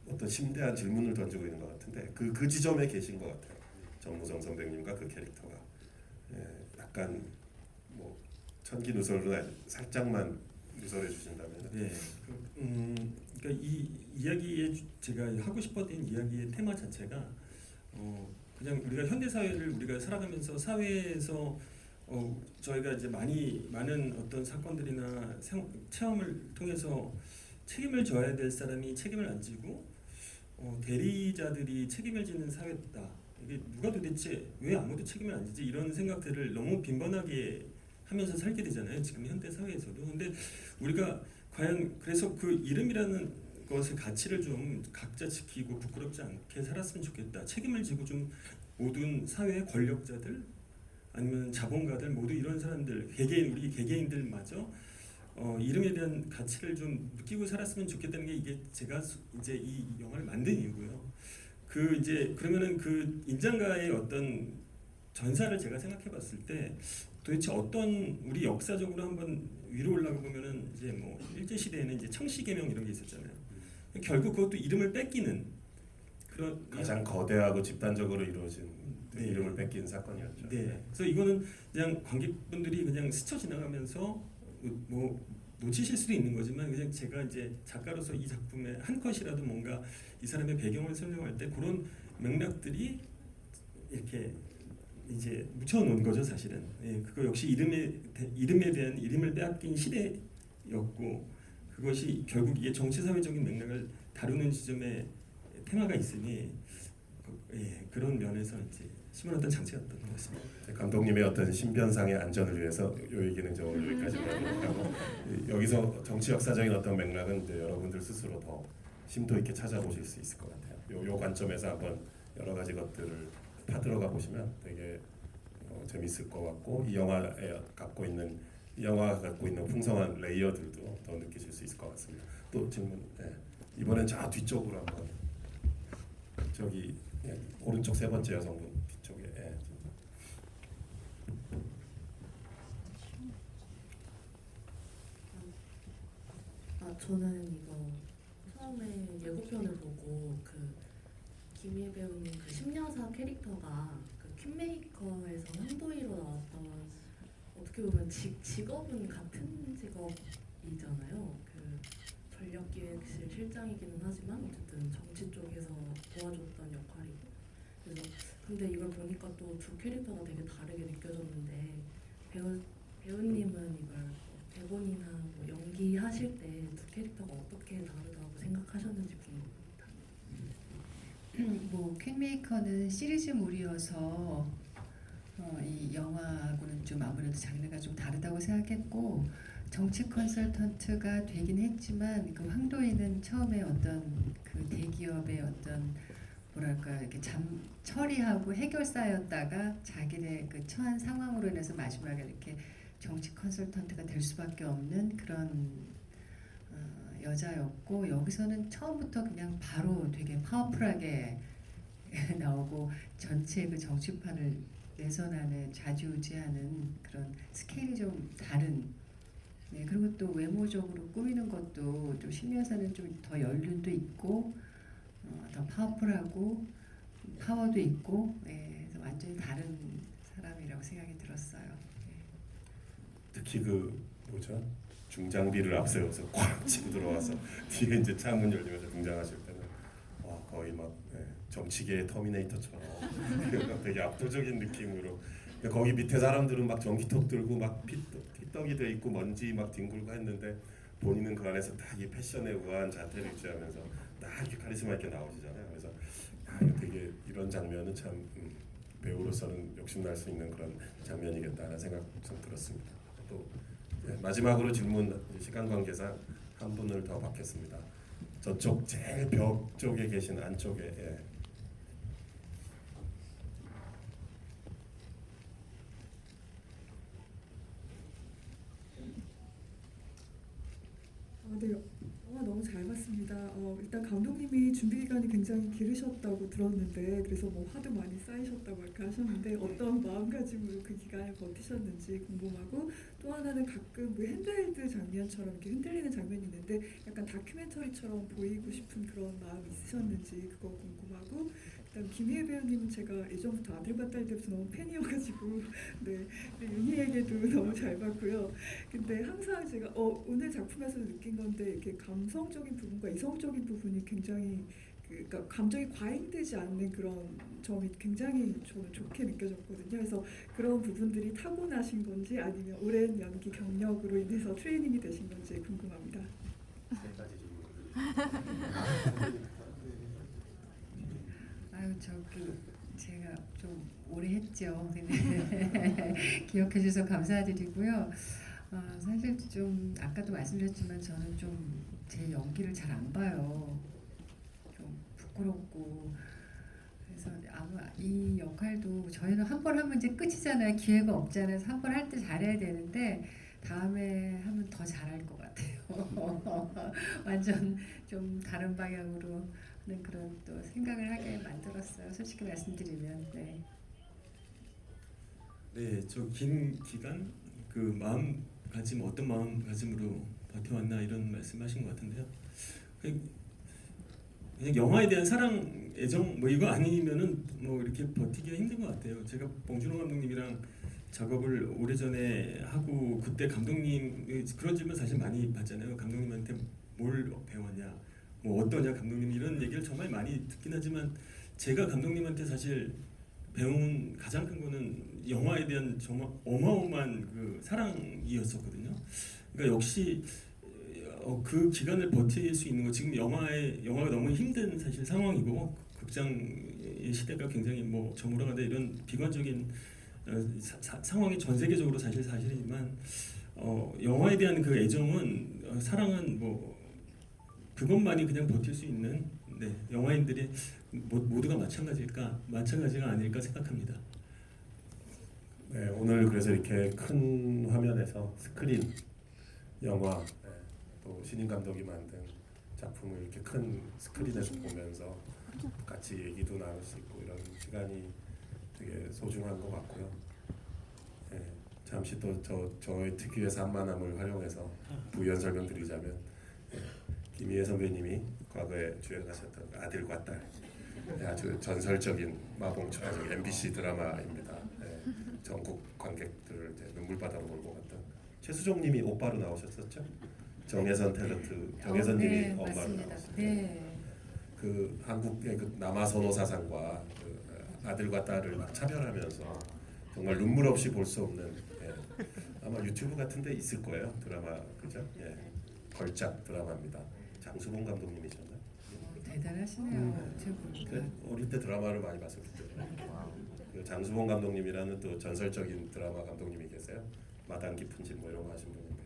어떤 심대한 질문을 던지고 있는 것 같은데 그 지점에 계신 것 같아요. 정무성 선배님과 그 캐릭터가 약간 뭐 천기누설로 살짝만 누설해 주신다면 네. 그러니까 이 이야기에 제가 하고 싶었던 이야기의 테마 자체가 그냥 우리가 현대 사회를 우리가 살아가면서 사회에서 저희가 이제 많은 어떤 사건들이나 체험을 통해서 책임을 져야 될 사람이 책임을 안 지고 대리자들이 책임을 지는 사회다. 이게 누가 도대체 왜 아무도 책임을 안 지지 이런 생각들을 너무 빈번하게 하면서 살게 되잖아요. 지금 현대 사회에서도. 근데 우리가 과연 그래서 그 이름이라는 것의 가치를 좀 각자 지키고 부끄럽지 않게 살았으면 좋겠다. 책임을 지고 좀 모든 사회의 권력자들 아니면 자본가들 모두 이런 사람들 우리 개개인들마저 이름에 대한 가치를 좀 느끼고 살았으면 좋겠다는 게 이게 제가 이제 이 영화를 만든 이유고요. 그러면은 그 인장가의 어떤 전사를 제가 생각해봤을 때 도대체 어떤 우리 역사적으로 한번 위로 올라가 보면은 이제 뭐 일제 시대에는 이제 청시개명 이런 게 있었잖아요. 결국 그것도 이름을 뺏기는 그런 가장 거대하고 집단적으로 이루어진 네. 이름을 뺏긴 사건이었죠. 네. 그래서 이거는 그냥 관객분들이 그냥 스쳐 지나가면서 뭐 놓치실 수도 있는 거지만 그냥 제가 이제 작가로서 이 작품의 한 컷이라도 뭔가 이 사람의 배경을 설명할 때 그런 맥락들이 이렇게 이제 묻혀놓은 거죠 사실은. 예, 그거 역시 이름에 대한 이름을 빼앗긴 시대였고 그것이 결국 이게 정치 사회적인 맥락을 다루는 지점에 테마가 있으니 그런 면에서 이제 심어놨던 장치였던 것 같습니다. 감독님의 어떤 신변상의 안전을 위해서 이 얘기는 이제 오늘 여기까지만 하고 여기서 정치 역사적인 어떤 맥락은 이제 여러분들 스스로 더 심도 있게 찾아보실 수 있을 것 같아요. 요 관점에서 한번 여러 가지 것들을 파들어가 보시면 되게 재밌을 것 같고 이 영화가 갖고 있는 풍성한 레이어들도 더 느끼실 수 있을 것 같습니다. 또 질문. 네. 이번엔 저 뒤쪽으로 한번 저기 오른쪽 세 번째 여성분 뒤쪽에. 예. 저는 이거 처음에 예고편을 보고 그 김희애 배우님 그 심야사 캐릭터가 그 퀸메이커에서 황도희로 나왔던 어떻게 보면 직업은 같은 직업이잖아요. 그 전략기획실 실장이기는 하지만 어쨌든 정치 쪽에서 도와줬던 역할이고 그래서 근데 이걸 보니까 또 두 캐릭터가 되게 다르게 느껴졌는데 배우님은 이걸 대본이나 뭐 연기하실 때 두 캐릭터가 어떻게 다르다고 생각하셨는지 궁금합니다. 뭐 퀸메이커는 시리즈물이어서 이 영화하고는 좀 아무래도 장르가 좀 다르다고 생각했고 정치 컨설턴트가 되긴 했지만 그 황도희는 처음에 어떤 그 대기업의 어떤 뭐랄까 이렇게 처리하고 해결사였다가 자기네 그 처한 상황으로 인해서 마지막에 이렇게 정치 컨설턴트가 될 수밖에 없는 그런 여자였고 여기서는 처음부터 그냥 바로 되게 파워풀하게 나오고 전체 그 정치판을 내선하는 좌지우지하는 그런 스케일이 좀 다른. 네, 그리고 또 외모적으로 꾸미는 것도 좀 신여사는 좀 더 연륜도 있고 더 파워풀하고 파워도 있고 그래서 완전히 다른 사람이라고 생각이 들었어요. 특히 그 뭐죠? 중장비를 앞세워서 꽉 치고 들어와서 뒤에 이제 창문 열리면서 등장하실 때는 와 거의 막 정치계의 터미네이터처럼 되게 압도적인 느낌으로 거기 밑에 사람들은 막 전기톱 들고 막 피떡이 돼 있고 먼지 막 뒹굴고 했는데 본인은 그 안에서 딱 이 패션에 우아한 자태를 유지하면서 딱 이렇게 카리스마 있게 나오시잖아요. 그래서 이거 되게 이런 장면은 참 배우로서는 욕심날 수 있는 그런 장면이겠다는 생각 좀 들었습니다. 또 마지막으로 질문 시간 관계상 한 분을 더 받겠습니다. 저쪽 제일 벽 쪽에 계신 안쪽에. 예. 네, 너무 잘 봤습니다. 일단 감독님이 준비 기간이 굉장히 길으셨다고 들었는데 그래서 뭐 화도 많이 쌓이셨다고 이렇게 하셨는데 어떤 마음가짐으로 그 기간을 버티셨는지 궁금하고 또 하나는 가끔 뭐 핸드헬드 장면처럼 이렇게 흔들리는 장면이 있는데 약간 다큐멘터리처럼 보이고 싶은 그런 마음이 있으셨는지 그거 궁금하고 그다음 김희애 배우님은 제가 예전부터 아들과 딸 때부터 너무 팬이어가지고 네 윤희에게도 너무 잘 봤고요. 근데 항상 제가 오늘 작품에서도 느낀 건데 이렇게 감성적인 부분과 이성적인 부분이 굉장히 그러니까 감정이 과잉되지 않는 그런 점이 굉장히 저는 좋게 느껴졌거든요. 그래서 그런 부분들이 타고나신 건지 아니면 오랜 연기 경력으로 인해서 트레이닝이 되신 건지 궁금합니다. 세 가지 질문. 아유 제가 좀 오래 했죠. 근데 기억해 주셔서 감사드리고요. 사실 좀 아까도 말씀드렸지만 저는 좀 제 연기를 잘 안 봐요. 좀 부끄럽고 그래서 아마 이 역할도 저희는 한 번 하면 이제 끝이잖아요. 기회가 없잖아요. 한 번 할 때 잘해야 되는데 다음에 하면 더 잘할 것 같아요. 완전 좀 다른 방향으로 하는 그런 또 생각을 하게 만들었어요. 솔직히 말씀드리면 네. 네, 저 긴 기간 그 마음가짐 어떤 마음가짐으로 버텨왔나 이런 말씀하신 것 같은데요. 그냥 영화에 대한 사랑, 애정 뭐 이거 아니면은 뭐 이렇게 버티기가 힘든 것 같아요. 제가 봉준호 감독님이랑 작업을 오래전에 하고 그때 감독님 그런 질문 사실 많이 받잖아요. 감독님한테 뭘 배웠냐, 뭐 어떠냐 감독님 이런 얘기를 정말 많이 듣긴 하지만 제가 감독님한테 사실 배운 가장 큰 거는 영화에 대한 정말 어마어마한 그 사랑이었었거든요. 그러니까 역시 그 기간을 버틸 수 있는 거 지금 영화가 너무 힘든 사실 상황이고 극장의 시대가 굉장히 뭐 저물어가다 이런 비관적인 상황이 전 세계적으로 사실이지만 영화에 대한 그 애정은 사랑은 뭐 그것만이 그냥 버틸 수 있는 영화인들이 모두가 마찬가지가 아닐까 생각합니다. 네, 오늘 그래서 이렇게 큰 화면에서 스크린 영화 또 신인 감독이 만든 작품을 이렇게 큰 스크린에서 보면서 같이 얘기도 나눌 수 있고 이런 시간이 되게 소중한 것 같고요. 네, 잠시 또 저의 특유의 산만함을 활용해서 부연 설명드리자면 김희애 선배님이 과거에 주연하셨던 아들과 딸 아주 전설적인 마봉철 MBC 드라마입니다. 전국 관객들을 이제 눈물바다로 몰고 갔던 최수종님이 오빠로 나오셨었죠. 정혜선 탤런트 정혜선님이 엄마로 맞습니다. 나오셨죠. 네. 그 한국의 그 남아 선호 사상과 그 아들과 딸을 막 차별하면서 정말 눈물 없이 볼 수 없는 아마 유튜브 같은데 있을 거예요 드라마 그죠? 걸작 드라마입니다. 장수봉 감독님이셨나요? 대단하시네요. 제가 보니까. 어릴 때 드라마를 많이 봤었기 때문에 그 장수봉 감독님이라는 또 전설적인 드라마 감독님이 계세요. 마당 깊은 집 뭐 이런 거 하신 분인데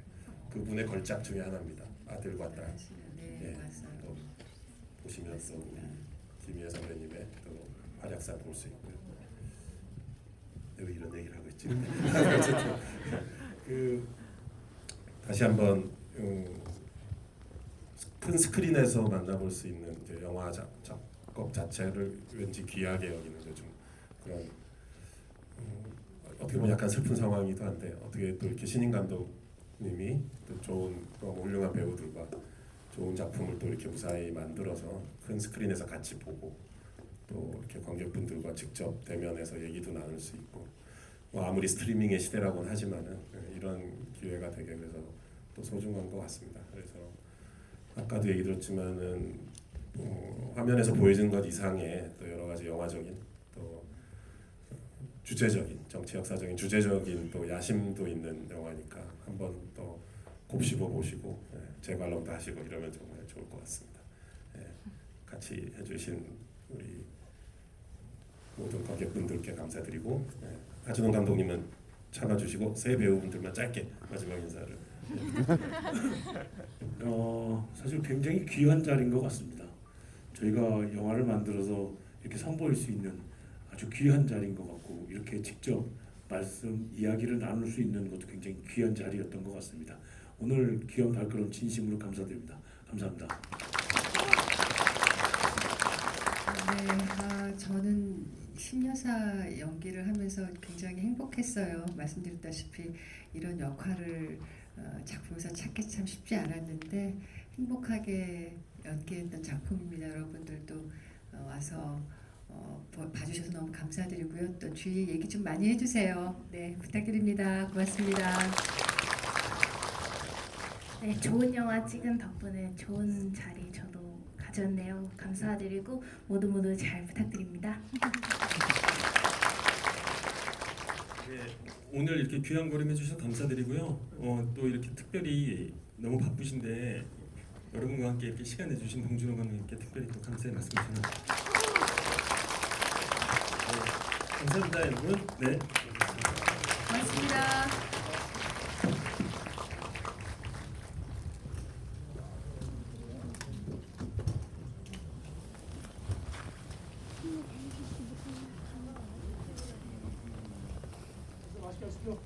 그분의 걸작 중에 하나입니다. 아들과 딸. 네, 맞아요. 또 보시면 또 우리 김희애 선배님의 또 활약상 볼 수 있고요. 왜 이런 얘기를 하고 있지? 어쨌든 그 다시 한번 큰 스크린에서 만나볼 수 있는 이제 영화 작업 자체를 왠지 귀하게 여기는 좀 그런 어떻게 보면 약간 슬픈 상황이기도 한데 어떻게 또 이렇게 신인 감독님이 또 좋은 또 훌륭한 배우들과 좋은 작품을 또 이렇게 무사히 만들어서 큰 스크린에서 같이 보고 또 이렇게 관객분들과 직접 대면해서 얘기도 나눌 수 있고 뭐 아무리 스트리밍의 시대라고는 하지만은 이런 기회가 되게 그래서 또 소중한 것 같습니다. 그래서 아까도 얘기 들었지만은 화면에서 보여지는 것 이상의 또 여러 가지 영화적인 또 주제적인 정치 역사적인 주제적인 또 야심도 있는 영화니까 한번 또 곱씹어 보시고 재관람도 하시고 이러면 정말 좋을 것 같습니다. 같이 해주신 우리 모든 관객분들께 감사드리고 하진원 감독님은 참아주시고 새 배우분들만 짧게 마지막 인사를. 사실 굉장히 귀한 자리인 것 같습니다. 저희가 영화를 만들어서 이렇게 선보일 수 있는 아주 귀한 자리인 것 같고 이렇게 직접 이야기를 나눌 수 있는 것도 굉장히 귀한 자리였던 것 같습니다. 오늘 귀한 발걸음 진심으로 감사드립니다. 감사합니다. 네, 저는 신여사 연기를 하면서 굉장히 행복했어요. 말씀드렸다시피 이런 역할을 작품에서 찾기 참 쉽지 않았는데 행복하게 연기했던 작품입니다. 여러분들도 와서 봐주셔서 너무 감사드리고요. 또 주위 얘기 좀 많이 해주세요. 네, 부탁드립니다. 고맙습니다. 네, 좋은 영화 찍은 덕분에 좋은 자리 저도 가졌네요. 감사드리고 모두 잘 부탁드립니다. 오늘 이렇게 귀한 걸음 해주셔서 감사드리고요. 또 이렇게 특별히 너무 바쁘신데 여러분과 함께 이렇게 시간 내주신 봉준호 감독님께 특별히 또 감사의 말씀 드립니다. 감사합니다, 여러분. 네. 고맙습니다. 맛있게 하십시오.